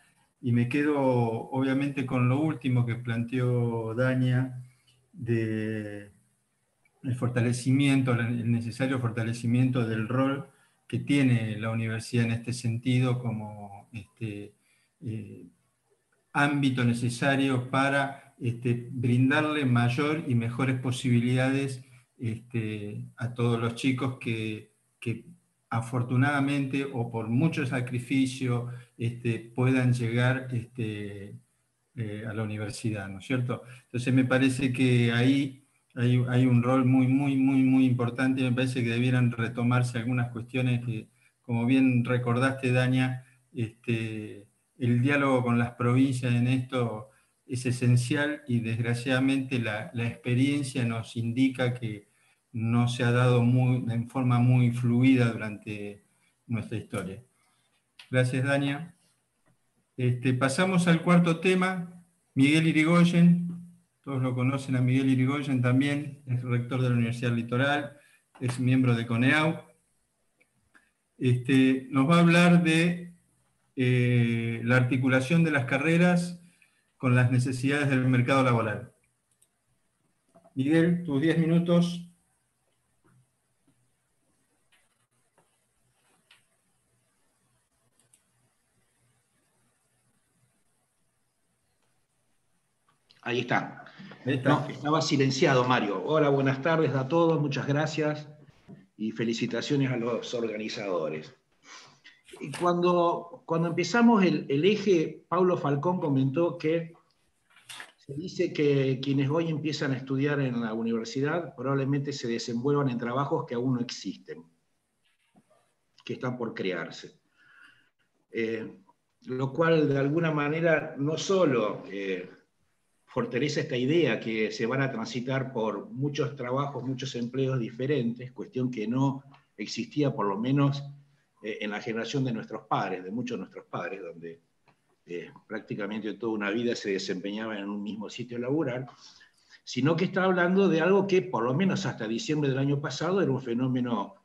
Speaker 1: y me quedo obviamente con lo último que planteó Dania, de el fortalecimiento, el necesario fortalecimiento del rol que tiene la universidad en este sentido como ámbito necesario para brindarle mayor y mejores posibilidades a todos los chicos que afortunadamente o por mucho sacrificio puedan llegar a la universidad, ¿no es cierto? Entonces me parece que ahí hay un rol muy importante, y me parece que debieran retomarse algunas cuestiones que, como bien recordaste, Dania, el diálogo con las provincias en esto es esencial, y desgraciadamente la experiencia nos indica que no se ha dado en forma muy fluida durante nuestra historia. Gracias, Dania. Pasamos al cuarto tema, Miguel Irigoyen. Todos lo conocen a Miguel Irigoyen también, es rector de la Universidad Litoral, es miembro de CONEAU. Nos va a hablar de la articulación de las carreras con las necesidades del mercado laboral. Miguel, tus 10 minutos.
Speaker 7: Ahí está. No, estaba silenciado, Mario. Hola, buenas tardes a todos, muchas gracias y felicitaciones a los organizadores. Y cuando empezamos el eje, Paulo Falcón comentó que se dice que quienes hoy empiezan a estudiar en la universidad probablemente se desenvuelvan en trabajos que aún no existen, que están por crearse. Lo cual de alguna manera no solo fortalece esta idea que se van a transitar por muchos trabajos, muchos empleos diferentes, cuestión que no existía por lo menos en la generación de nuestros padres, de muchos de nuestros padres, donde prácticamente toda una vida se desempeñaba en un mismo sitio laboral, sino que está hablando de algo que por lo menos hasta diciembre del año pasado era un fenómeno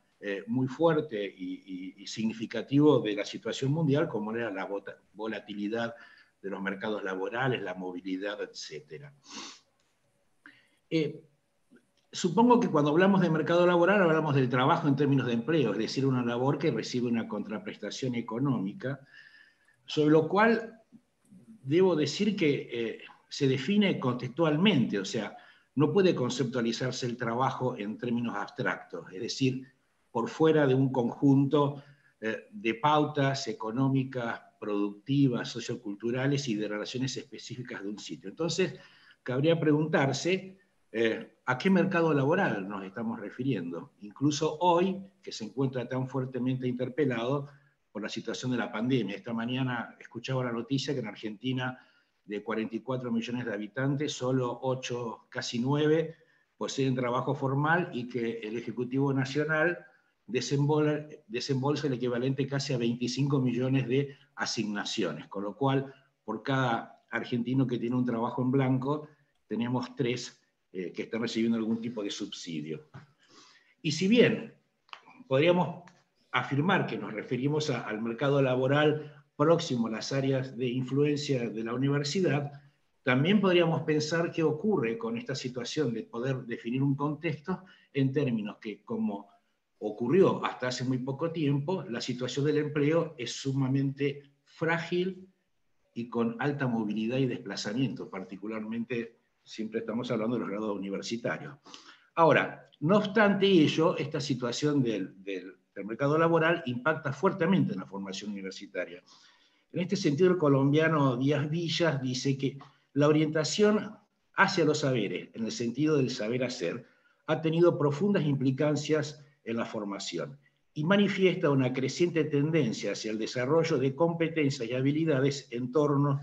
Speaker 7: muy fuerte y significativo de la situación mundial, como era la volatilidad de los mercados laborales, la movilidad, etc. Supongo que cuando hablamos de mercado laboral hablamos del trabajo en términos de empleo, es decir, una labor que recibe una contraprestación económica, sobre lo cual debo decir que se define contextualmente, o sea, no puede conceptualizarse el trabajo en términos abstractos, es decir, por fuera de un conjunto de pautas económicas, productivas, socioculturales y de relaciones específicas de un sitio. Entonces, cabría preguntarse ¿a qué mercado laboral nos estamos refiriendo? Incluso hoy, que se encuentra tan fuertemente interpelado por la situación de la pandemia. Esta mañana escuchaba la noticia que en Argentina, de 44 millones de habitantes, solo 8, casi 9, poseen trabajo formal y que el Ejecutivo Nacional desembolsa el equivalente casi a 25 millones de asignaciones, con lo cual, por cada argentino que tiene un trabajo en blanco, tenemos 3 que están recibiendo algún tipo de subsidio. Y si bien podríamos afirmar que nos referimos al mercado laboral próximo a las áreas de influencia de la universidad, también podríamos pensar qué ocurre con esta situación de poder definir un contexto en términos que, como ocurrió hasta hace muy poco tiempo, la situación del empleo es sumamente frágil y con alta movilidad y desplazamiento, particularmente siempre estamos hablando de los grados universitarios. Ahora, no obstante ello, esta situación del mercado laboral impacta fuertemente en la formación universitaria. En este sentido, el colombiano Díaz Villas dice que la orientación hacia los saberes, en el sentido del saber hacer, ha tenido profundas implicancias en la formación y manifiesta una creciente tendencia hacia el desarrollo de competencias y habilidades en torno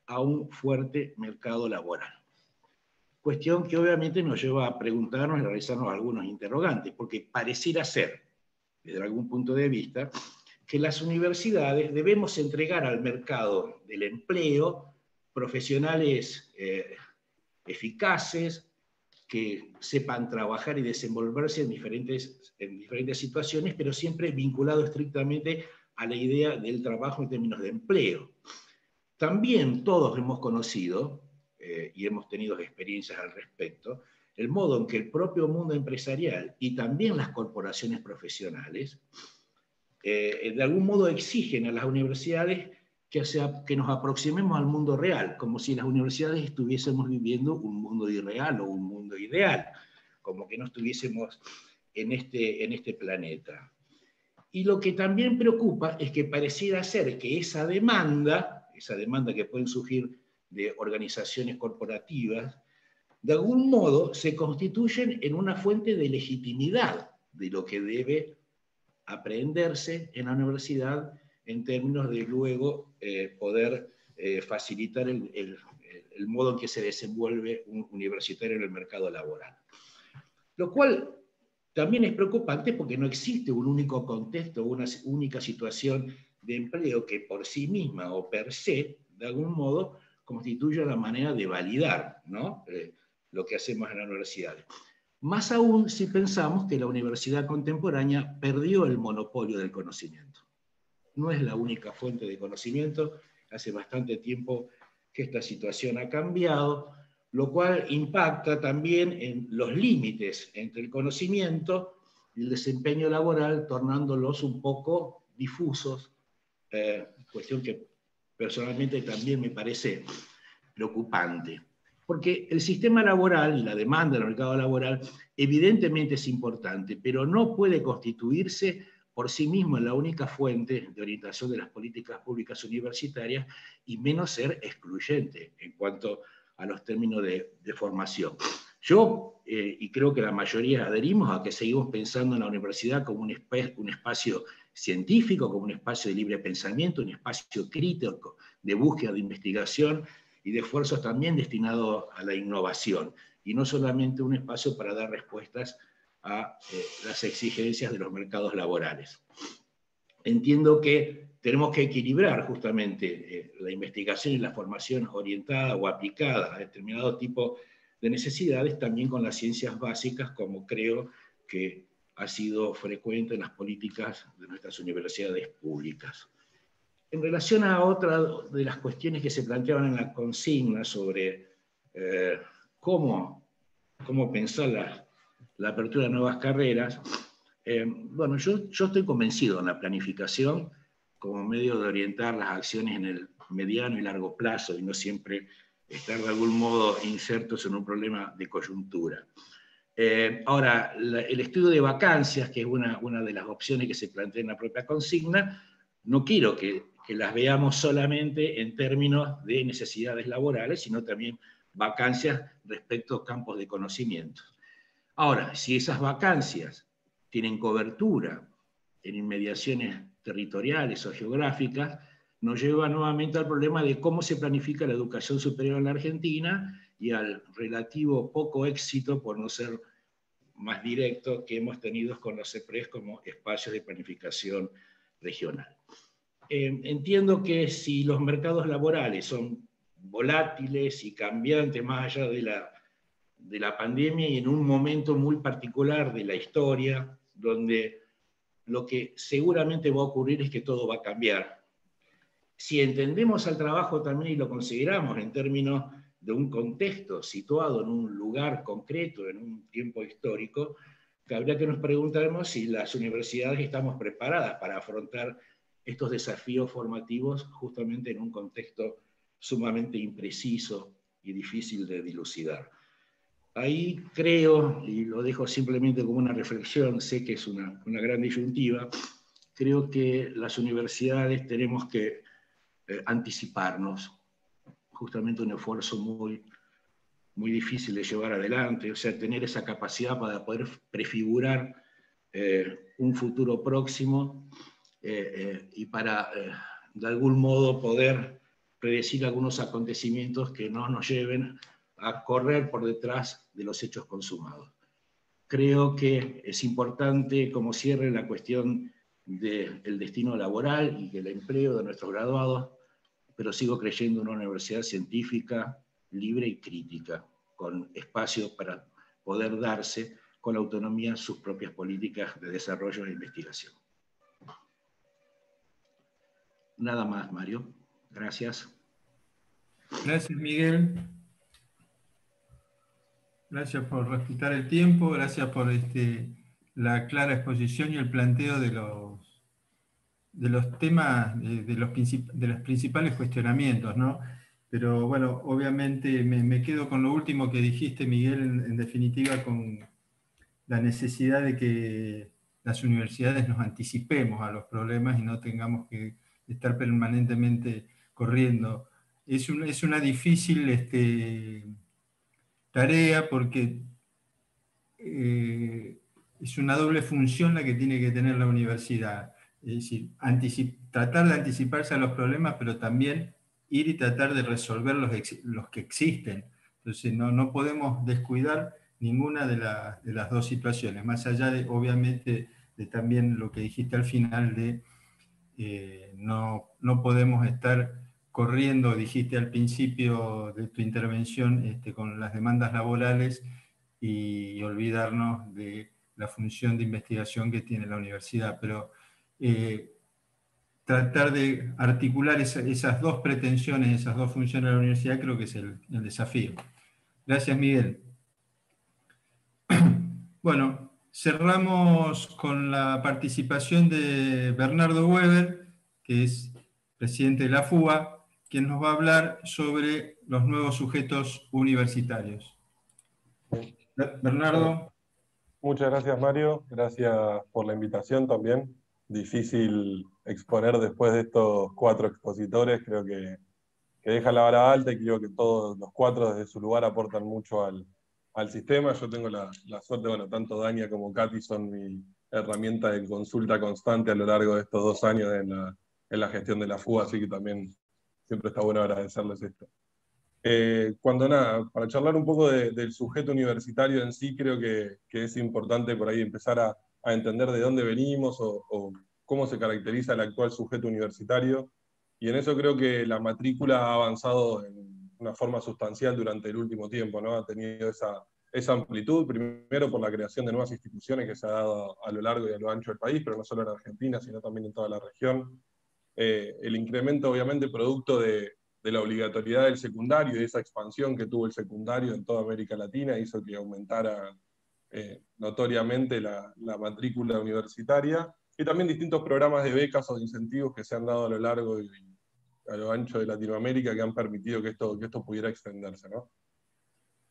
Speaker 7: a un fuerte mercado laboral. Cuestión que obviamente nos lleva a preguntarnos y a realizarnos algunos interrogantes, porque pareciera ser, desde algún punto de vista, que las universidades debemos entregar al mercado del empleo profesionales eficaces, que sepan trabajar y desenvolverse en diferentes situaciones, pero siempre vinculado estrictamente a la idea del trabajo en términos de empleo. También todos hemos conocido, y hemos tenido experiencias al respecto, el modo en que el propio mundo empresarial y también las corporaciones profesionales de algún modo exigen a las universidades que nos aproximemos al mundo real, como si las universidades estuviésemos viviendo un mundo irreal o un mundo ideal, como que no estuviésemos en este planeta. Y lo que también preocupa es que pareciera ser que esa demanda que pueden surgir de organizaciones corporativas, de algún modo se constituyen en una fuente de legitimidad de lo que debe aprenderse en la universidad en términos de luego poder facilitar el modo en que se desenvuelve un universitario en el mercado laboral. Lo cual también es preocupante porque no existe un único contexto, una única situación de empleo que por sí misma o per se, de algún modo, constituye la manera de validar, ¿no? Lo que hacemos en la universidad. Más aún si pensamos que la universidad contemporánea perdió el monopolio del conocimiento. No es la única fuente de conocimiento, hace bastante tiempo que esta situación ha cambiado, lo cual impacta también en los límites entre el conocimiento y el desempeño laboral, tornándolos un poco difusos, cuestión que personalmente también me parece preocupante. Porque el sistema laboral y la demanda del mercado laboral evidentemente es importante, pero no puede constituirse por sí mismo en la única fuente de orientación de las políticas públicas universitarias y menos ser excluyente en cuanto a los términos de formación. Yo, y creo que la mayoría adherimos a que seguimos pensando en la universidad como un espacio científico, como un espacio de libre pensamiento, un espacio crítico de búsqueda, de investigación, y de esfuerzos también destinados a la innovación, y no solamente un espacio para dar respuestas a las exigencias de los mercados laborales. Entiendo que tenemos que equilibrar justamente la investigación y la formación orientada o aplicada a determinado tipo de necesidades también con las ciencias básicas, como creo que ha sido frecuente en las políticas de nuestras universidades públicas. En relación a otra de las cuestiones que se planteaban en la consigna sobre cómo pensar la apertura de nuevas carreras, bueno, yo estoy convencido en la planificación como medio de orientar las acciones en el mediano y largo plazo y no siempre estar de algún modo insertos en un problema de coyuntura. Ahora, el estudio de vacancias, que es una de las opciones que se plantea en la propia consigna, no quiero que las veamos solamente en términos de necesidades laborales, sino también vacancias respecto a campos de conocimiento. Ahora, si esas vacancias tienen cobertura en inmediaciones territoriales o geográficas, nos lleva nuevamente al problema de cómo se planifica la educación superior en la Argentina y al relativo poco éxito, por no ser más directo, que hemos tenido con los CEPRES como espacios de planificación regional. Entiendo que si los mercados laborales son volátiles y cambiantes más allá de la pandemia y en un momento muy particular de la historia, donde lo que seguramente va a ocurrir es que todo va a cambiar. Si entendemos al trabajo también y lo consideramos en términos de un contexto situado en un lugar concreto, en un tiempo histórico, habría que nos preguntemos si las universidades estamos preparadas para afrontar estos desafíos formativos justamente en un contexto sumamente impreciso y difícil de dilucidar. Ahí creo, y lo dejo simplemente como una reflexión, sé que es una gran disyuntiva, creo que las universidades tenemos que anticiparnos, justamente un esfuerzo muy difícil de llevar adelante, o sea, tener esa capacidad para poder prefigurar un futuro próximo y para, de algún modo, poder predecir algunos acontecimientos que no nos lleven a correr por detrás de los hechos consumados. Creo que es importante, como cierre, la cuestión del destino laboral y del empleo de nuestros graduados, pero sigo creyendo en una universidad científica, libre y crítica, con espacio para poder darse con autonomía sus propias políticas de desarrollo e investigación. Nada más, Mario. Gracias.
Speaker 1: Gracias, Miguel. Gracias por respetar el tiempo, gracias por la clara exposición y el planteo de los temas, de los principales cuestionamientos, ¿no? Pero bueno, obviamente me quedo con lo último que dijiste, Miguel, en definitiva, con la necesidad de que las universidades nos anticipemos a los problemas y no tengamos que estar permanentemente corriendo. Es una difícil tarea porque es una doble función la que tiene que tener la universidad. Es decir, tratar de anticiparse a los problemas, pero también ir y tratar de resolver los que existen. Entonces no podemos descuidar ninguna de las dos situaciones, más allá de, obviamente, de también lo que dijiste al final de no podemos estar corriendo, dijiste al principio de tu intervención, con las demandas laborales y olvidarnos de la función de investigación que tiene la universidad. Pero tratar de articular esas dos pretensiones, esas dos funciones de la universidad, creo que es el desafío. Gracias, Miguel. Bueno, cerramos con la participación de Bernardo Weber, que es presidente de la FUBA, quien nos va a hablar sobre los nuevos sujetos universitarios. Bernardo.
Speaker 8: Muchas gracias, Mario. Gracias por la invitación también. Difícil exponer después de estos 4 expositores. Creo que deja la vara alta y creo que todos los 4 desde su lugar aportan mucho al sistema. Yo tengo la suerte, bueno, tanto Dania como Katy son mi herramienta de consulta constante a lo largo de estos 2 años en la gestión de la FUBA, así que también siempre está bueno agradecerles esto. Para charlar un poco del sujeto universitario en sí, creo que es importante por ahí empezar a entender de dónde venimos o cómo se caracteriza el actual sujeto universitario. Y en eso creo que la matrícula ha avanzado en una forma sustancial durante el último tiempo, ¿no? Ha tenido esa amplitud, primero por la creación de nuevas instituciones que se ha dado a lo largo y a lo ancho del país, pero no solo en Argentina, sino también en toda la región. el incremento obviamente producto de la obligatoriedad del secundario y de esa expansión que tuvo el secundario en toda América Latina, hizo que aumentara notoriamente la matrícula universitaria, y también distintos programas de becas o de incentivos que se han dado a lo largo y a lo ancho de Latinoamérica que han permitido que esto pudiera extenderse, ¿no?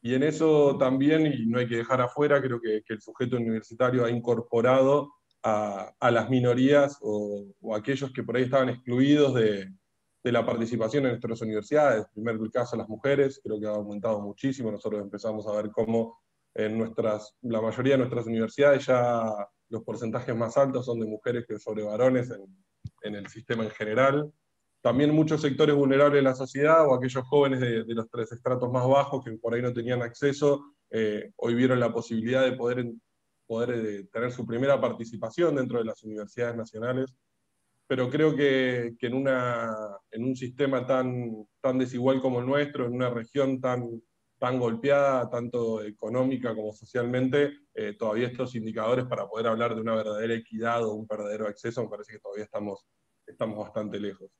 Speaker 8: Y en eso también, y no hay que dejar afuera, creo que el sujeto universitario ha incorporado a las minorías o aquellos que por ahí estaban excluidos de la participación en nuestras universidades. En primer caso, las mujeres, creo que ha aumentado muchísimo. Nosotros empezamos a ver cómo en la mayoría de nuestras universidades ya los porcentajes más altos son de mujeres que sobre varones en el sistema en general. También muchos sectores vulnerables de la sociedad o aquellos jóvenes de los 3 estratos más bajos que por ahí no tenían acceso, hoy vieron la posibilidad de poder tener su primera participación dentro de las universidades nacionales. Pero creo que en un sistema tan desigual como el nuestro, en una región tan golpeada, tanto económica como socialmente, todavía estos indicadores para poder hablar de una verdadera equidad o un verdadero acceso, me parece que todavía estamos bastante lejos.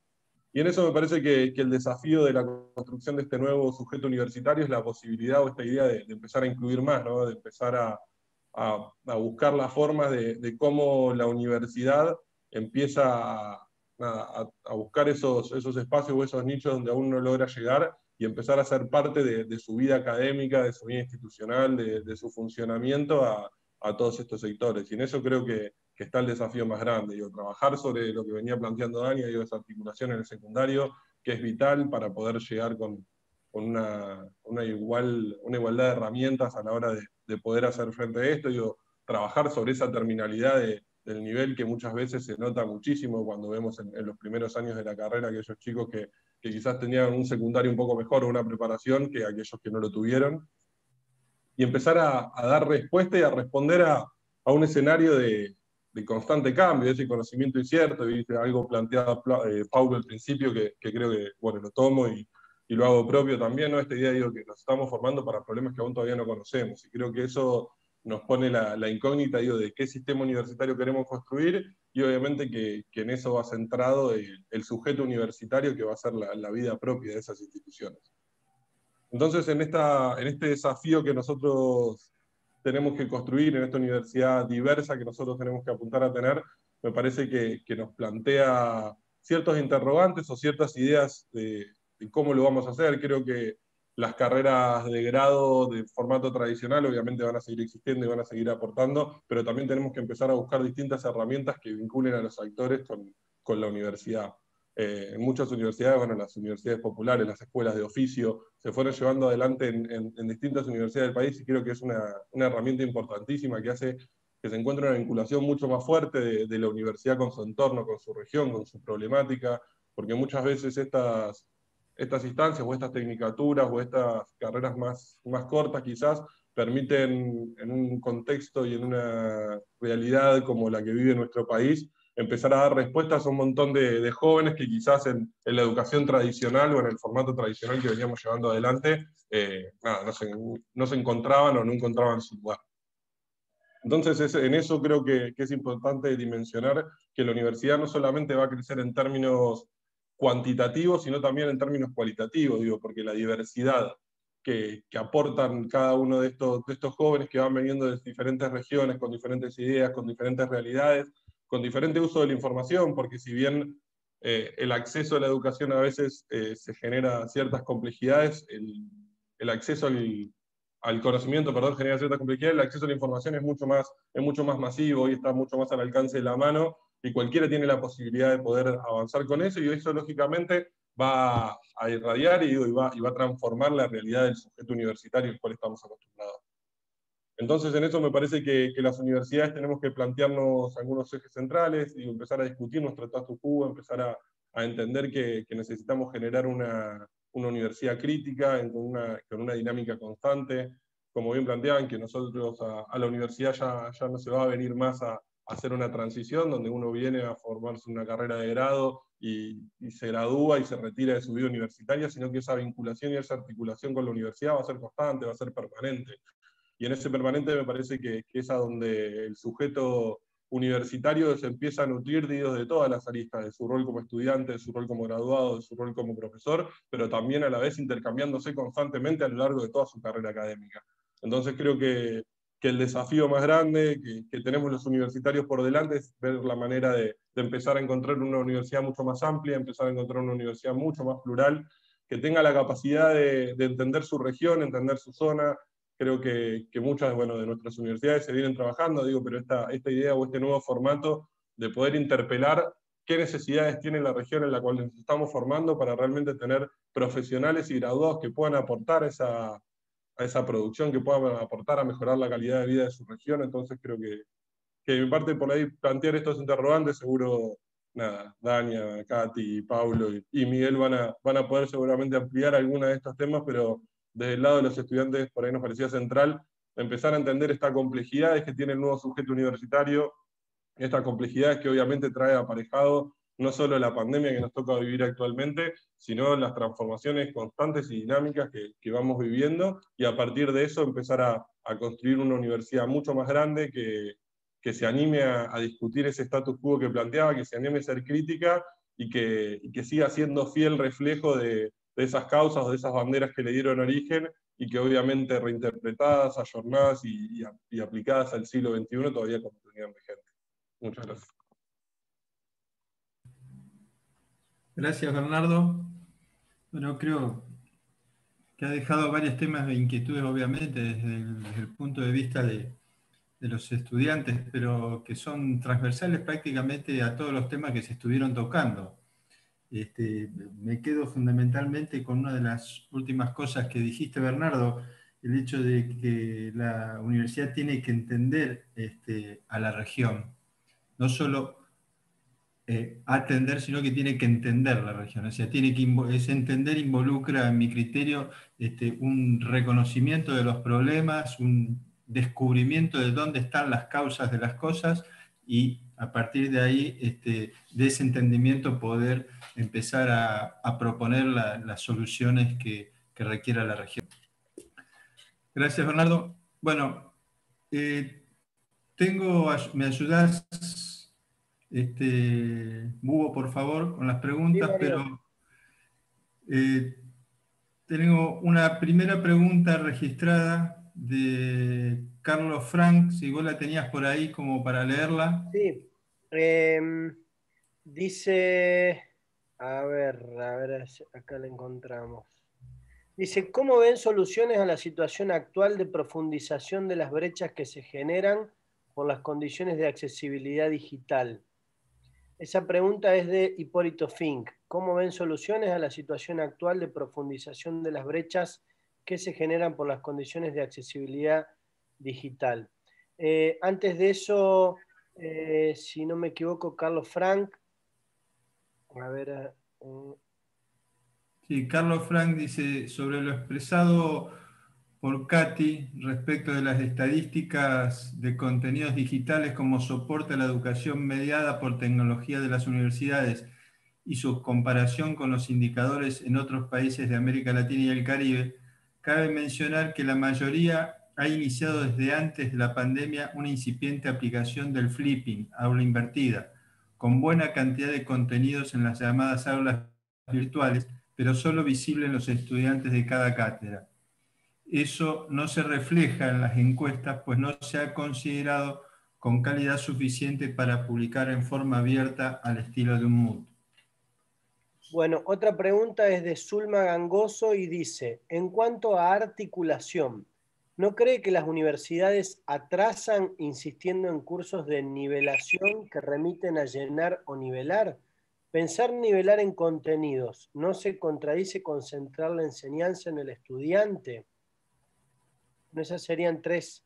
Speaker 8: Y en eso me parece que el desafío de la construcción de este nuevo sujeto universitario es la posibilidad o esta idea de empezar a incluir más, ¿no? De empezar a buscar las formas de cómo la universidad empieza a buscar esos espacios o esos nichos donde aún no logra llegar y empezar a ser parte de su vida académica, de su vida institucional, de su funcionamiento a todos estos sectores. Y en eso creo que está el desafío más grande, trabajar sobre lo que venía planteando Dani, esa articulación en el secundario, que es vital para poder llegar con una igualdad de herramientas a la hora de poder hacer frente a esto, trabajar sobre esa terminalidad del nivel que muchas veces se nota muchísimo cuando vemos en los primeros años de la carrera aquellos chicos que quizás tenían un secundario un poco mejor o una preparación que aquellos que no lo tuvieron, y empezar a dar respuesta y a responder a un escenario de constante cambio, ese conocimiento incierto, ¿viste? Algo planteado Paulo al principio, que creo que lo tomo y lo hago propio también, ¿no? Esta idea, que nos estamos formando para problemas que aún todavía no conocemos, y creo que eso nos pone la incógnita, de qué sistema universitario queremos construir, y obviamente que en eso va centrado el sujeto universitario, que va a ser la vida propia de esas instituciones. Entonces, en este desafío que nosotros tenemos que construir, en esta universidad diversa que nosotros tenemos que apuntar a tener, me parece que nos plantea ciertos interrogantes o ciertas ideas de cómo lo vamos a hacer. Creo que las carreras de grado de formato tradicional obviamente van a seguir existiendo y van a seguir aportando, pero también tenemos que empezar a buscar distintas herramientas que vinculen a los actores con la universidad. En muchas universidades, las universidades populares, las escuelas de oficio, se fueron llevando adelante en distintas universidades del país, y creo que es una herramienta importantísima que hace que se encuentre una vinculación mucho más fuerte de la universidad con su entorno, con su región, con su problemática, porque muchas veces estas instancias o estas tecnicaturas o estas carreras más cortas quizás permiten, en un contexto y en una realidad como la que vive nuestro país, empezar a dar respuestas a un montón de jóvenes que quizás en la educación tradicional o en el formato tradicional que veníamos llevando adelante, no se encontraban o no encontraban su lugar. Entonces, en eso creo que es importante dimensionar que la universidad no solamente va a crecer en términos cuantitativos, sino también en términos cualitativos, porque la diversidad que aportan cada uno de estos jóvenes que van viniendo de diferentes regiones, con diferentes ideas, con diferentes realidades, con diferente uso de la información, porque si bien el acceso a la educación a veces se genera ciertas complejidades, el acceso al conocimiento, genera ciertas complejidades, el acceso a la información es mucho más masivo y está mucho más al alcance de la mano, y cualquiera tiene la posibilidad de poder avanzar con eso, y eso lógicamente va a irradiar y va a transformar la realidad del sujeto universitario al cual estamos acostumbrados. Entonces, en eso me parece que las universidades tenemos que plantearnos algunos ejes centrales y empezar a discutir nuestro status quo, empezar a entender que necesitamos generar una universidad crítica, con una dinámica constante, como bien planteaban, que nosotros a la universidad ya no se va a venir más a hacer una transición donde uno viene a formarse una carrera de grado y se gradúa y se retira de su vida universitaria, sino que esa vinculación y esa articulación con la universidad va a ser constante, va a ser permanente. Y en ese permanente me parece que es a donde el sujeto universitario se empieza a nutrir de todas las aristas, de su rol como estudiante, de su rol como graduado, de su rol como profesor, pero también a la vez intercambiándose constantemente a lo largo de toda su carrera académica. Entonces creo que el desafío más grande que tenemos los universitarios por delante es ver la manera de empezar a encontrar una universidad mucho más amplia, empezar a encontrar una universidad mucho más plural, que tenga la capacidad de entender su región, entender su zona. Creo que muchas de nuestras universidades se vienen trabajando, pero esta idea o este nuevo formato de poder interpelar qué necesidades tiene la región en la cual nos estamos formando para realmente tener profesionales y graduados que puedan aportar a esa producción, que puedan aportar a mejorar la calidad de vida de su región. Entonces creo que de mi parte por ahí plantear estos interrogantes, seguro Dania, Katy, Paulo y Miguel van a poder seguramente ampliar algunos de estos temas, pero desde el lado de los estudiantes por ahí nos parecía central empezar a entender estas complejidades que tiene el nuevo sujeto universitario, estas complejidades que obviamente trae aparejado no solo la pandemia que nos toca vivir actualmente, sino las transformaciones constantes y dinámicas que vamos viviendo, y a partir de eso empezar a construir una universidad mucho más grande que se anime a discutir ese status quo que planteaba, que se anime a ser crítica y que siga siendo fiel reflejo de esas causas o de esas banderas que le dieron origen, y que obviamente reinterpretadas, ayornadas y aplicadas al siglo XXI todavía continúan vigentes. Muchas gracias.
Speaker 1: Gracias, Bernardo. Bueno, creo que ha dejado varios temas de inquietudes, obviamente, desde el punto de vista de los estudiantes, pero que son transversales prácticamente a todos los temas que se estuvieron tocando. Me quedo fundamentalmente con una de las últimas cosas que dijiste, Bernardo, el hecho de que la universidad tiene que entender a la región, no solo atender, sino que tiene que entender la región. O sea, ese entender involucra, en mi criterio, un reconocimiento de los problemas, un descubrimiento de dónde están las causas de las cosas, y a partir de ahí, de ese entendimiento, poder empezar a proponer las soluciones que requiera la región. Gracias, Bernardo. Bueno, ¿me ayudás, Hugo, por favor, con las preguntas? Sí, pero tengo una primera pregunta registrada de Carlos Frank, si vos la tenías por ahí como para leerla.
Speaker 2: Sí, dice, a ver, acá la encontramos. Dice, ¿cómo ven soluciones a la situación actual de profundización de las brechas que se generan por las condiciones de accesibilidad digital? Esa pregunta es de Hipólito Fink. ¿Cómo ven soluciones a la situación actual de profundización de las brechas que se generan por las condiciones de accesibilidad digital? Antes de eso, si no me equivoco, Carlos Frank. A ver.
Speaker 1: Sí, Carlos Frank dice, sobre lo expresado por Katy respecto de las estadísticas de contenidos digitales como soporte a la educación mediada por tecnología de las universidades y su comparación con los indicadores en otros países de América Latina y el Caribe, cabe mencionar que la mayoría ha iniciado desde antes de la pandemia una incipiente aplicación del flipping, aula invertida, con buena cantidad de contenidos en las llamadas aulas virtuales, pero solo visible en los estudiantes de cada cátedra. Eso no se refleja en las encuestas, pues no se ha considerado con calidad suficiente para publicar en forma abierta al estilo de un Moodle.
Speaker 2: Bueno, otra pregunta es de Zulma Gangoso y dice, en cuanto a articulación, ¿no cree que las universidades atrasan insistiendo en cursos de nivelación que remiten a llenar o nivelar? Pensar nivelar en contenidos, ¿no se contradice con centrar la enseñanza en el estudiante? Esas serían tres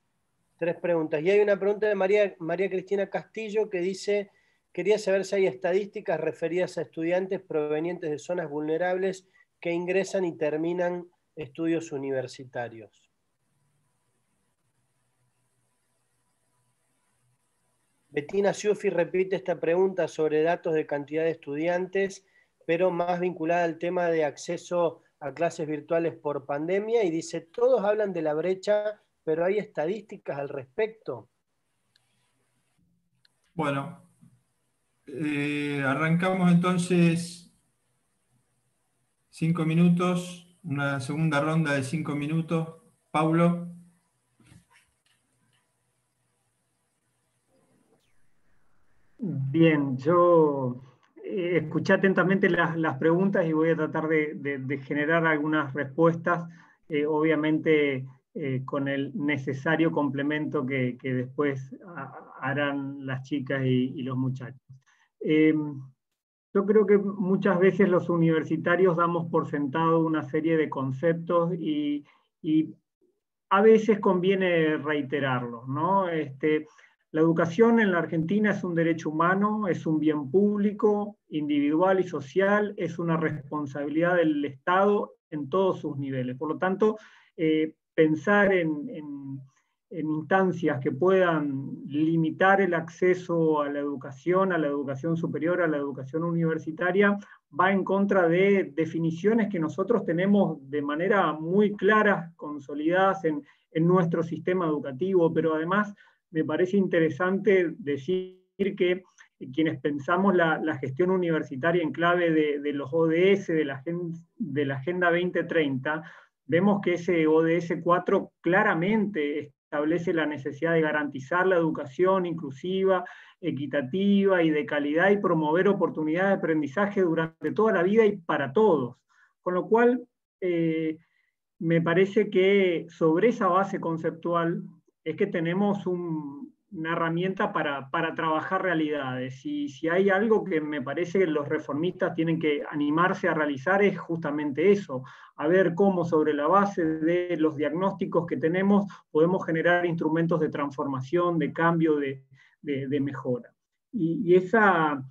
Speaker 2: preguntas. Y hay una pregunta de María Cristina Castillo que dice, quería saber si hay estadísticas referidas a estudiantes provenientes de zonas vulnerables que ingresan y terminan estudios universitarios. Bettina Ciuffi repite esta pregunta sobre datos de cantidad de estudiantes, pero más vinculada al tema de acceso a clases virtuales por pandemia, y dice, todos hablan de la brecha, pero ¿hay estadísticas al respecto?
Speaker 1: Bueno, arrancamos entonces 5 minutos, una segunda ronda de 5 minutos. Paulo.
Speaker 4: Bien, yo escuché atentamente las preguntas y voy a tratar de generar algunas respuestas, obviamente con el necesario complemento que después harán las chicas y los muchachos. Yo creo que muchas veces los universitarios damos por sentado una serie de conceptos y a veces conviene reiterarlos, ¿no? La educación en la Argentina es un derecho humano, es un bien público, individual y social, es una responsabilidad del Estado en todos sus niveles. Por lo tanto, pensar en instancias que puedan limitar el acceso a la educación superior, a la educación universitaria, va en contra de definiciones que nosotros tenemos de manera muy clara, consolidadas en nuestro sistema educativo, pero además me parece interesante decir que quienes pensamos la gestión universitaria en clave de los ODS, de la Agenda 2030, vemos que ese ODS 4 claramente establece la necesidad de garantizar la educación inclusiva, equitativa y de calidad y promover oportunidades de aprendizaje durante toda la vida y para todos. Con lo cual, me parece que sobre esa base conceptual es que tenemos una herramienta para trabajar realidades. Y si hay algo que me parece que los reformistas tienen que animarse a realizar es justamente eso, a ver cómo sobre la base de los diagnósticos que tenemos podemos generar instrumentos de transformación, de cambio, de mejora. Y esa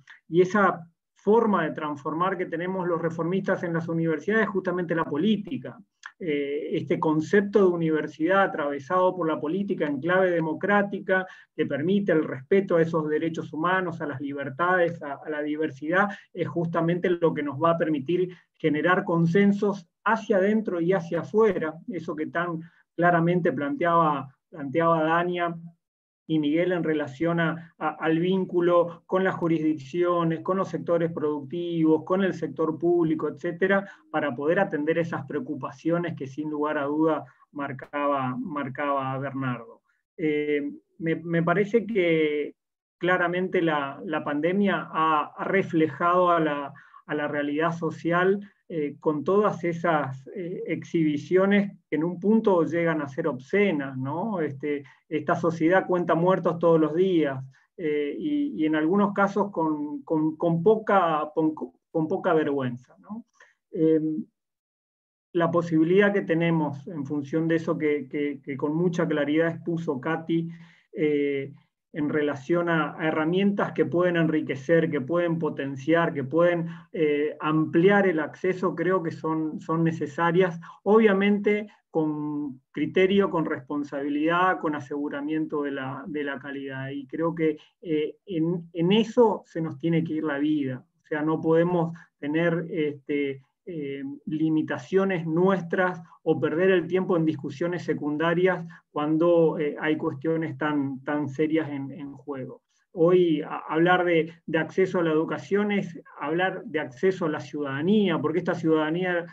Speaker 4: forma de transformar que tenemos los reformistas en las universidades es justamente la política. Este concepto de universidad atravesado por la política en clave democrática que permite el respeto a esos derechos humanos, a las libertades, a la diversidad, es justamente lo que nos va a permitir generar consensos hacia adentro y hacia afuera, eso que tan claramente planteaba Dania y Miguel en relación al vínculo con las jurisdicciones, con los sectores productivos, con el sector público, etcétera, para poder atender esas preocupaciones que sin lugar a duda marcaba Bernardo. Me parece que claramente la pandemia ha reflejado a la realidad social con todas esas exhibiciones que en un punto llegan a ser obscenas, ¿no? Esta sociedad cuenta muertos todos los días y en algunos casos con poca vergüenza, ¿no? La posibilidad que tenemos en función de eso que con mucha claridad expuso Katy, en relación a herramientas que pueden enriquecer, que pueden potenciar, que pueden ampliar el acceso, creo que son necesarias, obviamente con criterio, con responsabilidad, con aseguramiento de la calidad. Y creo que en eso se nos tiene que ir la vida. O sea, no podemos tener limitaciones nuestras o perder el tiempo en discusiones secundarias cuando hay cuestiones tan serias en juego. Hoy hablar de acceso a la educación es hablar de acceso a la ciudadanía, porque esta ciudadanía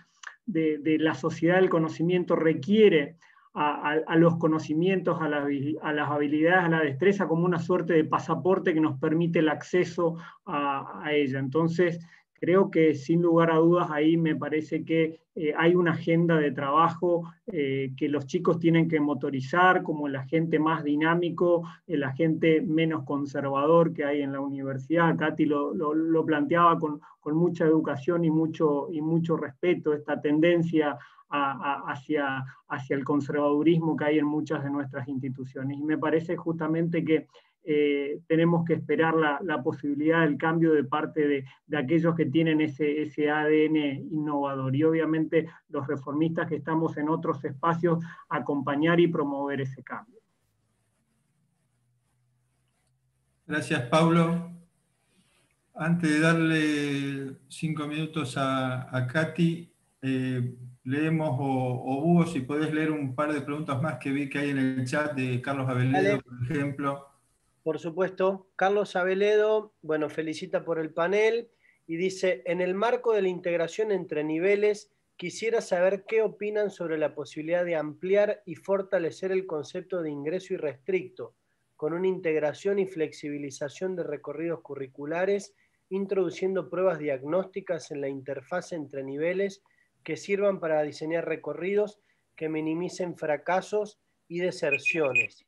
Speaker 4: de la sociedad del conocimiento requiere a los conocimientos, a las habilidades, a la destreza como una suerte de pasaporte que nos permite el acceso a ella. Entonces, creo que sin lugar a dudas ahí me parece que hay una agenda de trabajo que los chicos tienen que motorizar como el agente más dinámico, el agente menos conservador que hay en la universidad. Katy lo planteaba con mucha educación y mucho respeto, esta tendencia hacia el conservadurismo que hay en muchas de nuestras instituciones. Y me parece justamente que tenemos que esperar la posibilidad del cambio de parte de aquellos que tienen ese ADN innovador. Y obviamente los reformistas que estamos en otros espacios, acompañar y promover ese cambio.
Speaker 1: Gracias, Paulo. Antes de darle 5 minutos a Katy, leemos, o Hugo, si podés leer un par de preguntas más que vi que hay en el chat de Carlos Aveledo, por ejemplo.
Speaker 2: Por supuesto. Carlos Abeledo, bueno, felicita por el panel y dice, en el marco de la integración entre niveles, quisiera saber qué opinan sobre la posibilidad de ampliar y fortalecer el concepto de ingreso irrestricto, con una integración y flexibilización de recorridos curriculares, introduciendo pruebas diagnósticas en la interfase entre niveles que sirvan para diseñar recorridos que minimicen fracasos y deserciones.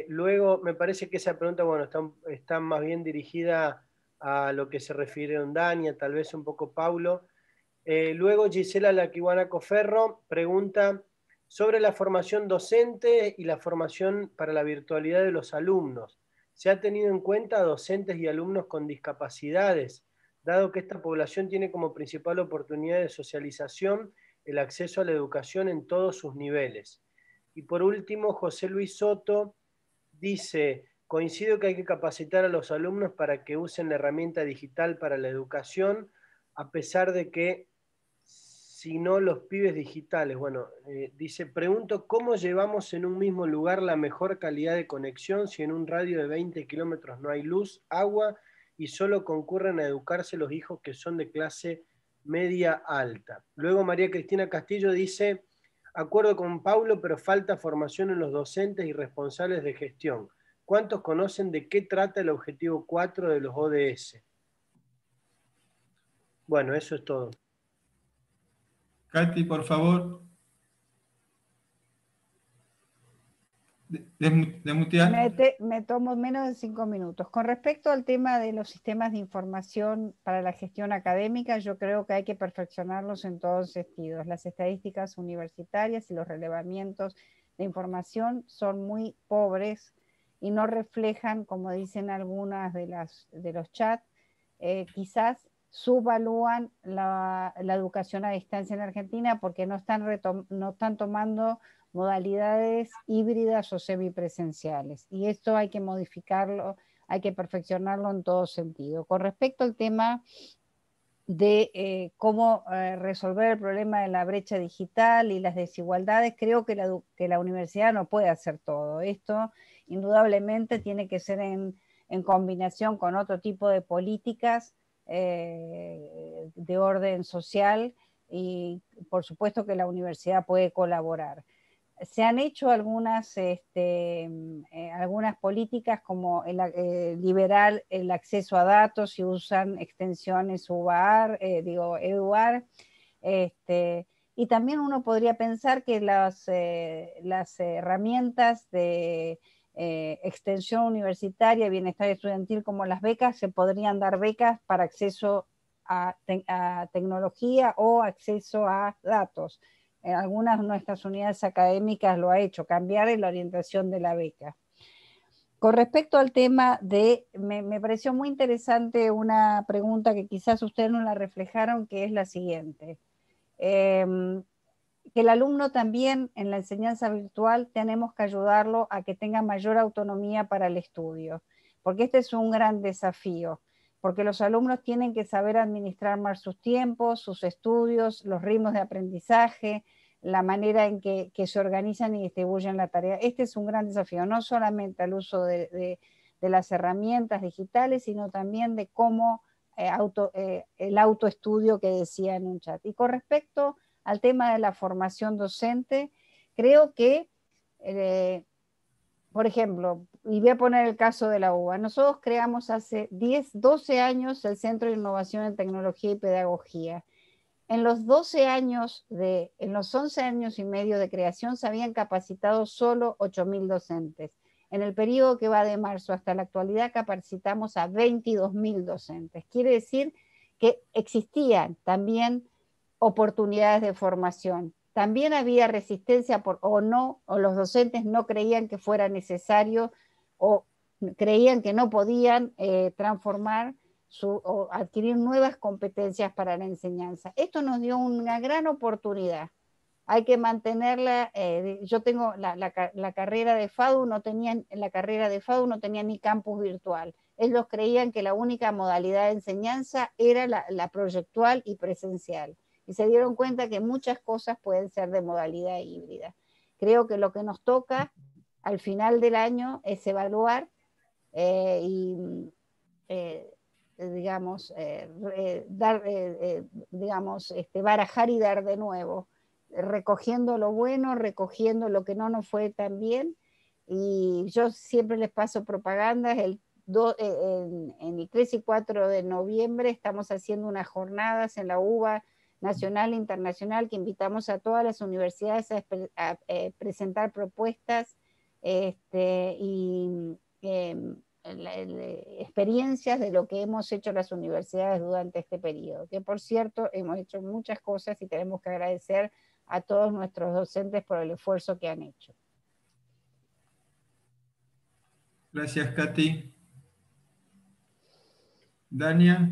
Speaker 2: Luego, me parece que esa pregunta, bueno, está más bien dirigida a lo que se refirieron Dania, tal vez un poco Paulo. Luego, Gisela Laquihuana Coferro pregunta sobre la formación docente y la formación para la virtualidad de los alumnos. ¿Se ha tenido en cuenta a docentes y alumnos con discapacidades, dado que esta población tiene como principal oportunidad de socialización el acceso a la educación en todos sus niveles? Y por último, José Luis Soto dice, coincido que hay que capacitar a los alumnos para que usen la herramienta digital para la educación, a pesar de que si no los pibes digitales. Bueno, dice, pregunto, ¿cómo llevamos en un mismo lugar la mejor calidad de conexión si en un radio de 20 kilómetros no hay luz, agua y solo concurren a educarse los hijos que son de clase media alta? Luego María Cristina Castillo dice, acuerdo con Paulo, pero falta formación en los docentes y responsables de gestión. ¿Cuántos conocen de qué trata el objetivo 4 de los ODS? Bueno, eso es todo.
Speaker 1: Katy, por favor. Desmutear.
Speaker 5: Me tomo menos de 5 minutos. Con respecto al tema de los sistemas de información para la gestión académica, yo creo que hay que perfeccionarlos en todos sentidos. Las estadísticas universitarias y los relevamientos de información son muy pobres y no reflejan, como dicen algunas de los chats, quizás subvalúan la educación a distancia en Argentina porque no están tomando modalidades híbridas o semipresenciales. Y esto hay que modificarlo, hay que perfeccionarlo en todo sentido. Con respecto al tema de cómo resolver el problema de la brecha digital y las desigualdades, creo que la universidad no puede hacer todo. Esto indudablemente tiene que ser en combinación con otro tipo de políticas de orden social y por supuesto que la universidad puede colaborar. Se han hecho algunas políticas como liberar el acceso a datos y usan extensiones UAR, EDUAR, y también uno podría pensar que las herramientas de extensión universitaria, bienestar estudiantil como las becas, se podrían dar becas para acceso a tecnología o acceso a datos. En algunas de nuestras unidades académicas lo ha hecho, cambiar la orientación de la beca. Con respecto al tema me pareció muy interesante una pregunta que quizás ustedes no la reflejaron, que es la siguiente. Que el alumno también en la enseñanza virtual tenemos que ayudarlo a que tenga mayor autonomía para el estudio, porque este es un gran desafío, porque los alumnos tienen que saber administrar más sus tiempos, sus estudios, los ritmos de aprendizaje, la manera en que se organizan y distribuyen la tarea. Este es un gran desafío, no solamente al uso de las herramientas digitales, sino también de cómo el autoestudio que decía en un chat. Y con respecto al tema de la formación docente, creo que, por ejemplo, y voy a poner el caso de la UBA, nosotros creamos hace 12 años el Centro de Innovación en Tecnología y Pedagogía. En los 11 años y medio de creación se habían capacitado solo 8.000 docentes. En el periodo que va de marzo hasta la actualidad capacitamos a 22.000 docentes. Quiere decir que existían también oportunidades de formación. También había resistencia o los docentes no creían que fuera necesario o creían que no podían transformar o adquirir nuevas competencias para la enseñanza. Esto nos dio una gran oportunidad. Hay que mantenerla. Yo tengo la carrera de FADU, no tenía ni campus virtual. Ellos creían que la única modalidad de enseñanza era la proyectual y presencial. Y se dieron cuenta que muchas cosas pueden ser de modalidad híbrida. Creo que lo que nos toca al final del año es evaluar y digamos, barajar y dar de nuevo, recogiendo lo bueno, recogiendo lo que no nos fue tan bien. Y yo siempre les paso propagandas. En el 3 y 4 de noviembre estamos haciendo unas jornadas en la UBA nacional e internacional que invitamos a todas las universidades a presentar propuestas y experiencias de lo que hemos hecho las universidades durante este periodo, que por cierto hemos hecho muchas cosas y tenemos que agradecer a todos nuestros docentes por el esfuerzo que han hecho.
Speaker 1: Gracias, Katy. Dania,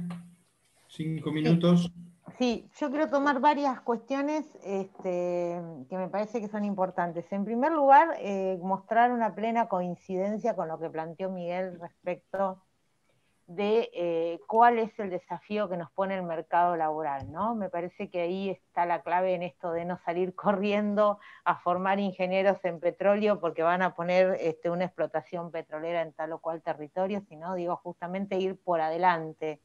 Speaker 1: 5 minutos.
Speaker 6: Sí, yo quiero tomar varias cuestiones que me parece que son importantes. En primer lugar, mostrar una plena coincidencia con lo que planteó Miguel respecto de cuál es el desafío que nos pone el mercado laboral, ¿no? Me parece que ahí está la clave en esto de no salir corriendo a formar ingenieros en petróleo porque van a poner una explotación petrolera en tal o cual territorio, sino, digo, justamente ir por adelante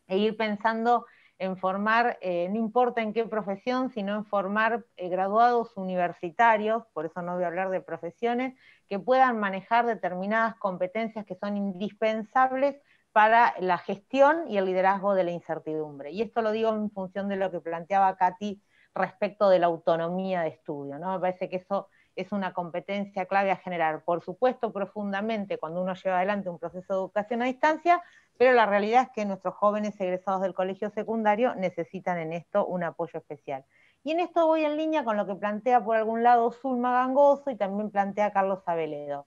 Speaker 6: e ir pensando en formar, no importa en qué profesión, sino en formar graduados universitarios, por eso no voy a hablar de profesiones, que puedan manejar determinadas competencias que son indispensables para la gestión y el liderazgo de la incertidumbre. Y esto lo digo en función de lo que planteaba Katy respecto de la autonomía de estudio, ¿no? Me parece que eso es una competencia clave a generar, por supuesto, profundamente cuando uno lleva adelante un proceso de educación a distancia, pero la realidad es que nuestros jóvenes egresados del colegio secundario necesitan en esto un apoyo especial. Y en esto voy en línea con lo que plantea por algún lado Zulma Gangoso y también plantea Carlos Aveledo.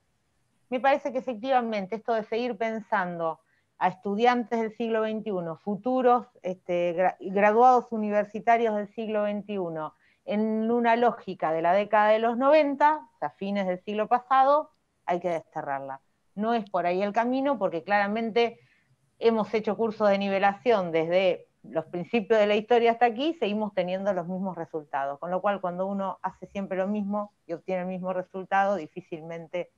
Speaker 6: Me parece que efectivamente esto de seguir pensando a estudiantes del siglo XXI, futuros graduados universitarios del siglo XXI, en una lógica de la década de los 90, o sea, fines del siglo pasado, hay que desterrarla. No es por ahí el camino, porque claramente hemos hecho cursos de nivelación desde los principios de la historia hasta aquí, seguimos teniendo los mismos resultados, con lo cual cuando uno hace siempre lo mismo y obtiene el mismo resultado, difícilmente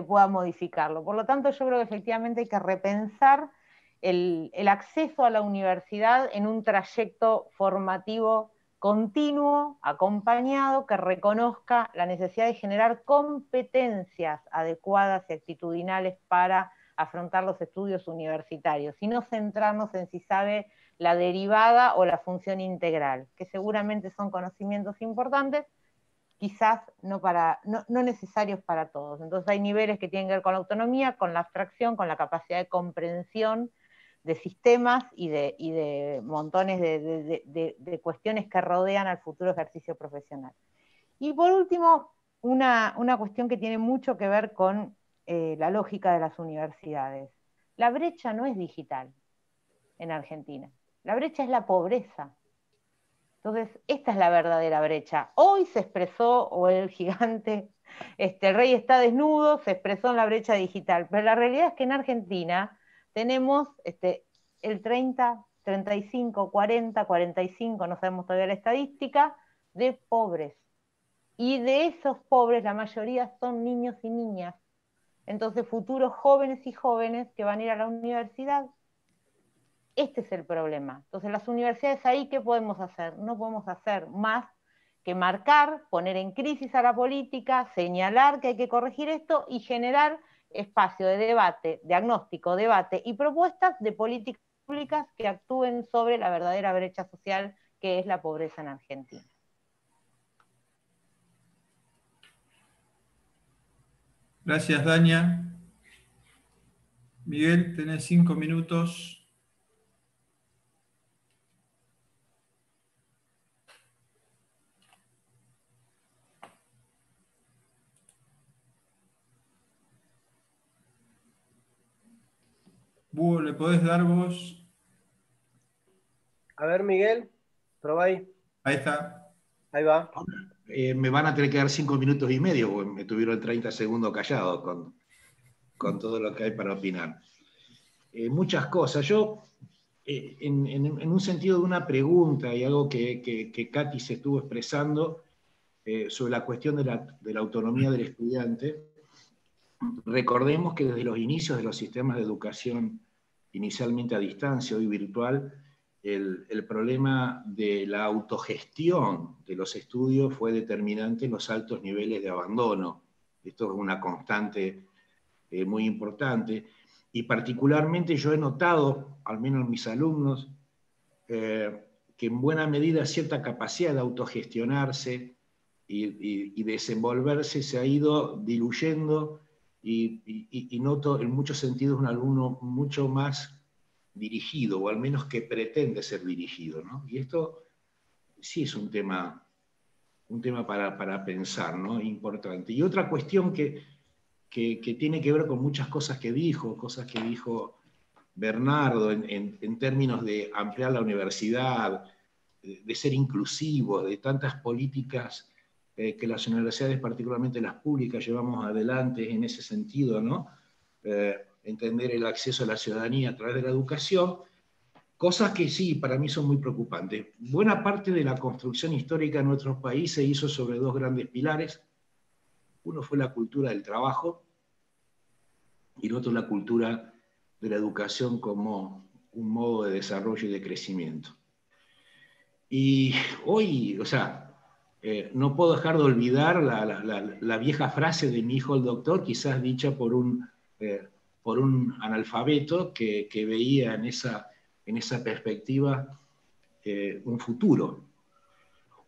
Speaker 6: pueda modificarlo. Por lo tanto, yo creo que efectivamente hay que repensar el acceso a la universidad en un trayecto formativo continuo, acompañado, que reconozca la necesidad de generar competencias adecuadas y actitudinales para afrontar los estudios universitarios, y no centrarnos en si sabe la derivada o la función integral, que seguramente son conocimientos importantes, quizás no necesarios para todos. Entonces hay niveles que tienen que ver con la autonomía, con la abstracción, con la capacidad de comprensión de sistemas y de montones de cuestiones que rodean al futuro ejercicio profesional. Y por último, una cuestión que tiene mucho que ver con la lógica de las universidades. La brecha no es digital en Argentina, la brecha es la pobreza. Entonces, esta es la verdadera brecha. Hoy se expresó, o el gigante, el rey está desnudo, se expresó en la brecha digital, pero la realidad es que en Argentina tenemos el 30, 35, 40, 45, no sabemos todavía la estadística, de pobres. Y de esos pobres, la mayoría son niños y niñas. Entonces, futuros jóvenes y jóvenes que van a ir a la universidad. Este es el problema. Entonces, las universidades ahí, ¿qué podemos hacer? No podemos hacer más que marcar, poner en crisis a la política, señalar que hay que corregir esto y generar espacio de debate, diagnóstico, debate y propuestas de políticas públicas que actúen sobre la verdadera brecha social que es la pobreza en Argentina.
Speaker 1: Gracias, Dania. Miguel, tenés 5 minutos. Búho, ¿le podés dar vos?
Speaker 2: A ver, Miguel, probá ahí.
Speaker 1: Ahí está.
Speaker 2: Ahí va.
Speaker 7: Me van a tener que dar 5 minutos y medio, porque me tuvieron 30 segundos callados con todo lo que hay para opinar. Muchas cosas. Yo, en un sentido de una pregunta y algo que Katy se estuvo expresando sobre la cuestión de la autonomía del estudiante, recordemos que desde los inicios de los sistemas de educación, inicialmente a distancia, hoy virtual, el problema de la autogestión de los estudios fue determinante en los altos niveles de abandono. Esto es una constante muy importante. Y particularmente yo he notado, al menos en mis alumnos, que en buena medida cierta capacidad de autogestionarse y desenvolverse se ha ido diluyendo y noto en muchos sentidos un alumno mucho más dirigido, o al menos que pretende ser dirigido, ¿no? Y esto sí es un tema para pensar, ¿no? Importante. Y otra cuestión que tiene que ver con muchas cosas que dijo Bernardo en términos de ampliar la universidad, de ser inclusivos, de tantas políticas que las universidades, particularmente las públicas, llevamos adelante en ese sentido, ¿no? Entender el acceso a la ciudadanía a través de la educación, cosas que sí, para mí son muy preocupantes. Buena parte de la construcción histórica en nuestros países se hizo sobre dos grandes pilares. Uno fue la cultura del trabajo y el otro la cultura de la educación como un modo de desarrollo y de crecimiento. Y hoy, o sea, no puedo dejar de olvidar la vieja frase de mi hijo el doctor, quizás dicha por un analfabeto que veía en esa perspectiva un futuro.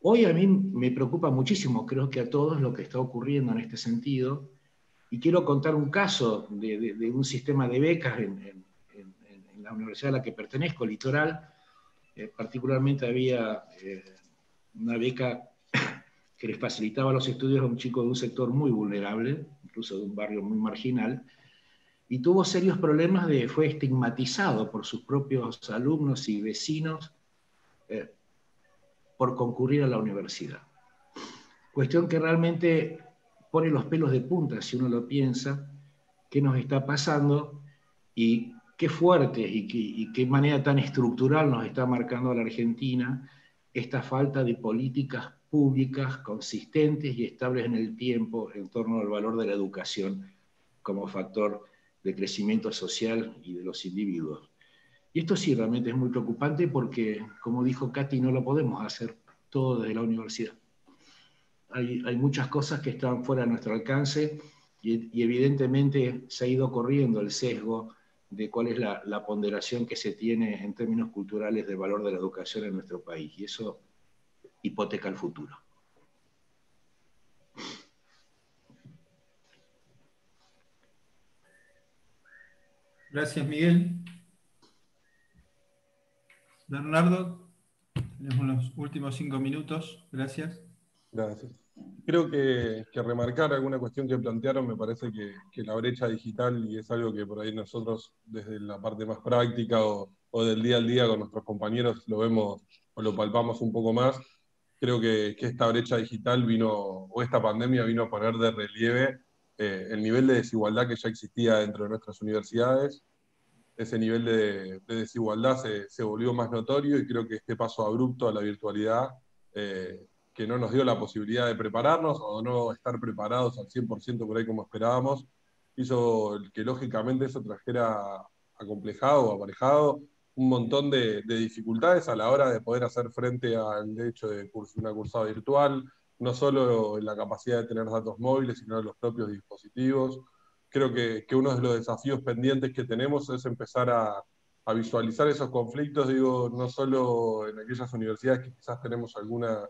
Speaker 7: Hoy a mí me preocupa muchísimo, creo que a todos, lo que está ocurriendo en este sentido, y quiero contar un caso de un sistema de becas en la universidad a la que pertenezco, Litoral. Particularmente había una beca que les facilitaba los estudios a un chico de un sector muy vulnerable, incluso de un barrio muy marginal, y tuvo serios problemas fue estigmatizado por sus propios alumnos y vecinos por concurrir a la universidad. Cuestión que realmente pone los pelos de punta, si uno lo piensa, qué nos está pasando y qué fuerte y qué manera tan estructural nos está marcando a la Argentina esta falta de políticas públicas consistentes y estables en el tiempo en torno al valor de la educación como factor de crecimiento social y de los individuos. Y esto sí realmente es muy preocupante porque, como dijo Katy, no lo podemos hacer todo desde la universidad. Hay muchas cosas que están fuera de nuestro alcance y evidentemente se ha ido corriendo el sesgo de cuál es la ponderación que se tiene en términos culturales del valor de la educación en nuestro país, y eso hipoteca el futuro.
Speaker 1: Gracias, Miguel. Bernardo, tenemos los últimos 5 minutos. Gracias.
Speaker 8: Gracias. Creo que remarcar alguna cuestión que plantearon, me parece que la brecha digital, y es algo que por ahí nosotros desde la parte más práctica o del día al día con nuestros compañeros lo vemos o lo palpamos un poco más. Creo que esta brecha digital o esta pandemia vino a poner de relieve el nivel de desigualdad que ya existía dentro de nuestras universidades. Ese nivel de desigualdad se volvió más notorio, y creo que este paso abrupto a la virtualidad, que no nos dio la posibilidad de prepararnos o no estar preparados al 100% por ahí como esperábamos, hizo que lógicamente eso trajera acomplejado o aparejado un montón de dificultades a la hora de poder hacer frente al hecho de una cursada virtual, no solo en la capacidad de tener datos móviles, sino en los propios dispositivos. Creo que uno de los desafíos pendientes que tenemos es empezar a visualizar esos conflictos, digo, no solo en aquellas universidades que quizás tenemos alguna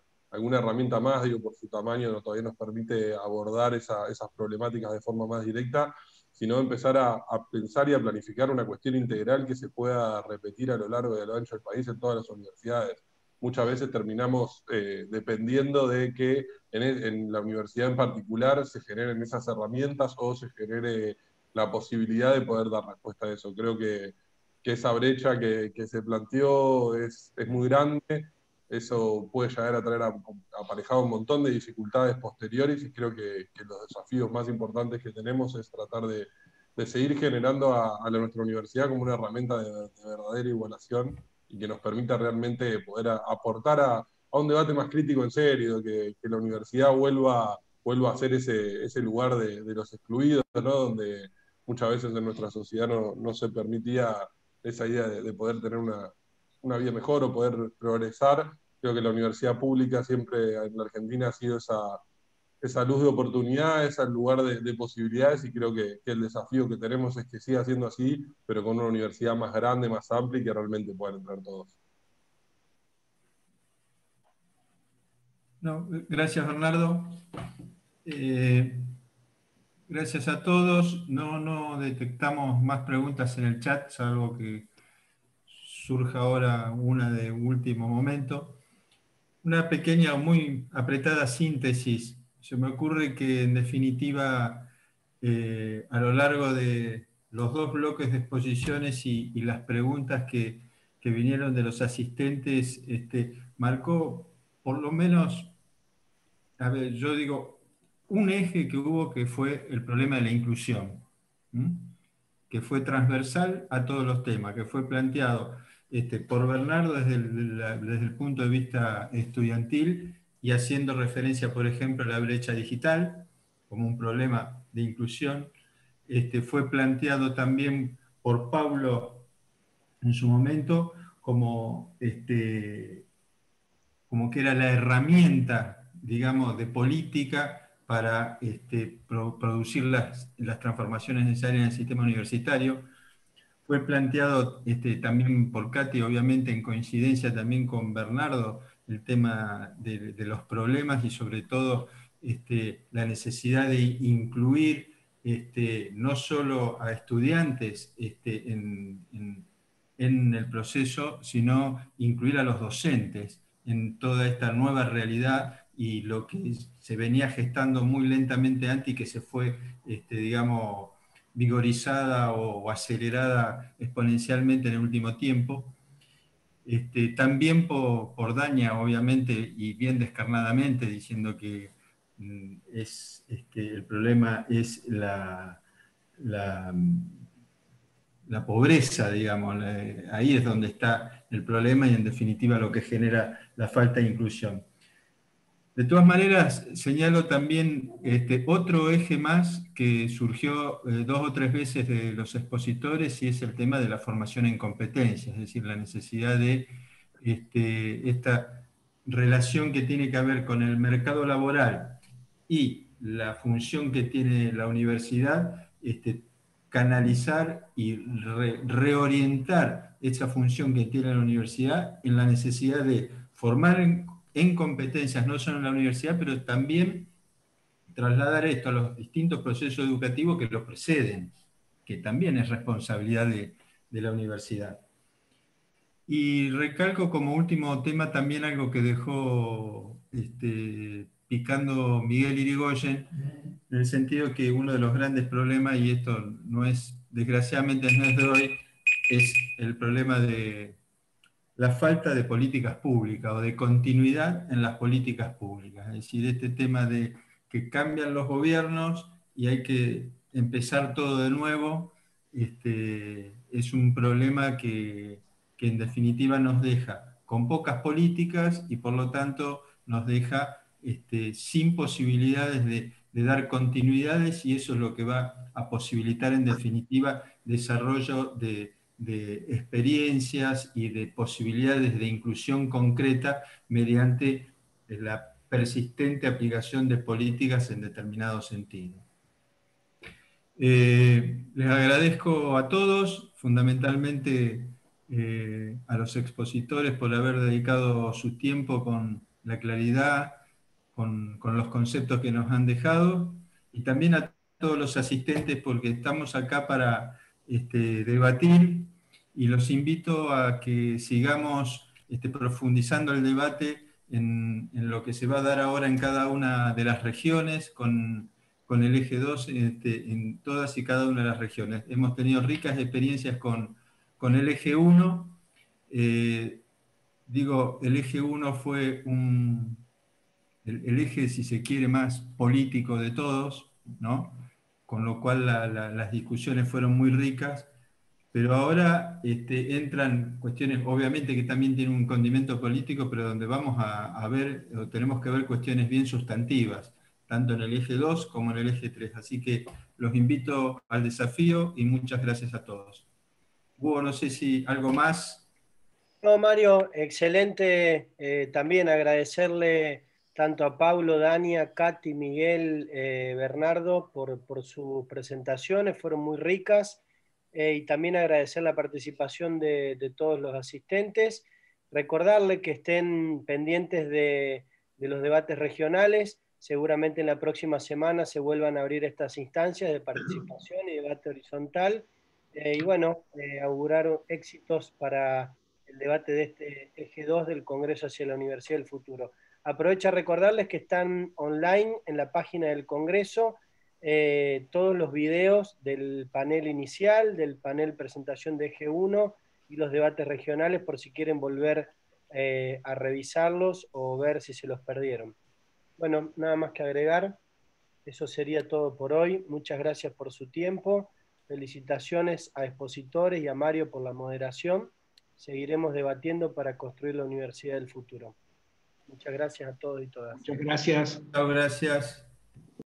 Speaker 8: herramienta más, digo, por su tamaño todavía nos permite abordar esas problemáticas de forma más directa, sino empezar a pensar y a planificar una cuestión integral que se pueda repetir a lo largo y a lo ancho del país en todas las universidades. Muchas veces terminamos dependiendo de que en la universidad en particular se generen esas herramientas o se genere la posibilidad de poder dar respuesta a eso. Creo que esa brecha que se planteó es muy grande. Eso puede llegar a traer aparejado un montón de dificultades posteriores, y creo que los desafíos más importantes que tenemos es tratar de seguir generando a nuestra universidad como una herramienta de verdadera igualación, y que nos permita realmente poder aportar a un debate más crítico en serio, que la universidad vuelva vuelva a ser ese lugar de los excluidos, ¿no? Donde muchas veces en nuestra sociedad no se permitía esa idea de poder tener una vida mejor o poder progresar. Creo que la universidad pública siempre en la Argentina ha sido esa luz de oportunidad, ese lugar de posibilidades, y creo que el desafío que tenemos es que siga siendo así, pero con una universidad más grande, más amplia y que realmente puedan entrar todos.
Speaker 1: No, gracias, Bernardo. Gracias a todos. No detectamos más preguntas en el chat, salvo que surja ahora una de último momento. Una pequeña o muy apretada síntesis. Se me ocurre que, en definitiva, a lo largo de los dos bloques de exposiciones y las preguntas que vinieron de los asistentes, marcó por lo menos, a ver, yo digo, un eje que hubo, que fue el problema de la inclusión, ¿m? Que fue transversal a todos los temas, que fue planteado por Bernardo desde el punto de vista estudiantil y haciendo referencia, por ejemplo, a la brecha digital como un problema de inclusión. Fue planteado también por Pablo en su momento como que era la herramienta, digamos, de política para producir las transformaciones necesarias en el sistema universitario. Fue planteado también por Katy, obviamente en coincidencia también con Bernardo, el tema de los problemas y sobre todo la necesidad de incluir no solo a estudiantes en el proceso, sino incluir a los docentes en toda esta nueva realidad y lo que se venía gestando muy lentamente antes y que se fue, digamos, vigorizada o acelerada exponencialmente en el último tiempo. También por Daña, obviamente, y bien descarnadamente, diciendo que el problema es la pobreza, digamos, ahí es donde está el problema y en definitiva lo que genera la falta de inclusión. De todas maneras, señalo también otro eje más que surgió 2 o 3 veces de los expositores, y es el tema de la formación en competencias, es decir, la necesidad de esta relación que tiene que ver con el mercado laboral y la función que tiene la universidad, canalizar y reorientar esa función que tiene la universidad en la necesidad de formar en competencias, no solo en la universidad, pero también trasladar esto a los distintos procesos educativos que lo preceden, que también es responsabilidad de la universidad. Y recalco como último tema también algo que dejó picando Miguel Irigoyen, en el sentido que uno de los grandes problemas, y esto no es, desgraciadamente no es de hoy, es el problema de la falta de políticas públicas o de continuidad en las políticas públicas. Es decir, este tema de que cambian los gobiernos y hay que empezar todo de nuevo, es un problema que en definitiva nos deja con pocas políticas y por lo tanto nos deja sin posibilidades de dar continuidades, y eso es lo que va a posibilitar en definitiva desarrollo de experiencias y de posibilidades de inclusión concreta mediante la persistente aplicación de políticas en determinado sentido. Les agradezco a todos, fundamentalmente a los expositores por haber dedicado su tiempo con la claridad, con los conceptos que nos han dejado, y también a todos los asistentes, porque estamos acá para debatir, y los invito a que sigamos profundizando el debate en lo que se va a dar ahora en cada una de las regiones, con el eje 2 en todas y cada una de las regiones. Hemos tenido ricas experiencias con el eje 1. Digo, el eje 1 fue el eje, si se quiere, más político de todos, ¿no? Con lo cual las discusiones fueron muy ricas, pero ahora entran cuestiones, obviamente que también tienen un condimento político, pero donde vamos a ver, o tenemos que ver cuestiones bien sustantivas, tanto en el eje 2 como en el eje 3. Así que los invito al desafío y muchas gracias a todos. Hugo, no sé si algo más.
Speaker 2: No, Mario, excelente. También agradecerle tanto a Paulo, Dania, Katy, Miguel, Bernardo por sus presentaciones, fueron muy ricas. Y también agradecer la participación de todos los asistentes. Recordarle que estén pendientes de los debates regionales. Seguramente en la próxima semana se vuelvan a abrir estas instancias de participación y debate horizontal. Y bueno, augurar éxitos para el debate de este eje 2 del Congreso hacia la Universidad del Futuro. Aprovecho a recordarles que están online en la página del Congreso todos los videos del panel inicial, del panel presentación de eje 1 y los debates regionales por si quieren volver a revisarlos o ver si se los perdieron. Bueno, nada más que agregar. Eso sería todo por hoy. Muchas gracias por su tiempo. Felicitaciones a expositores y a Mario por la moderación. Seguiremos debatiendo para construir la Universidad del Futuro. Muchas gracias a todos y todas.
Speaker 7: Muchas gracias.
Speaker 1: Chao, gracias.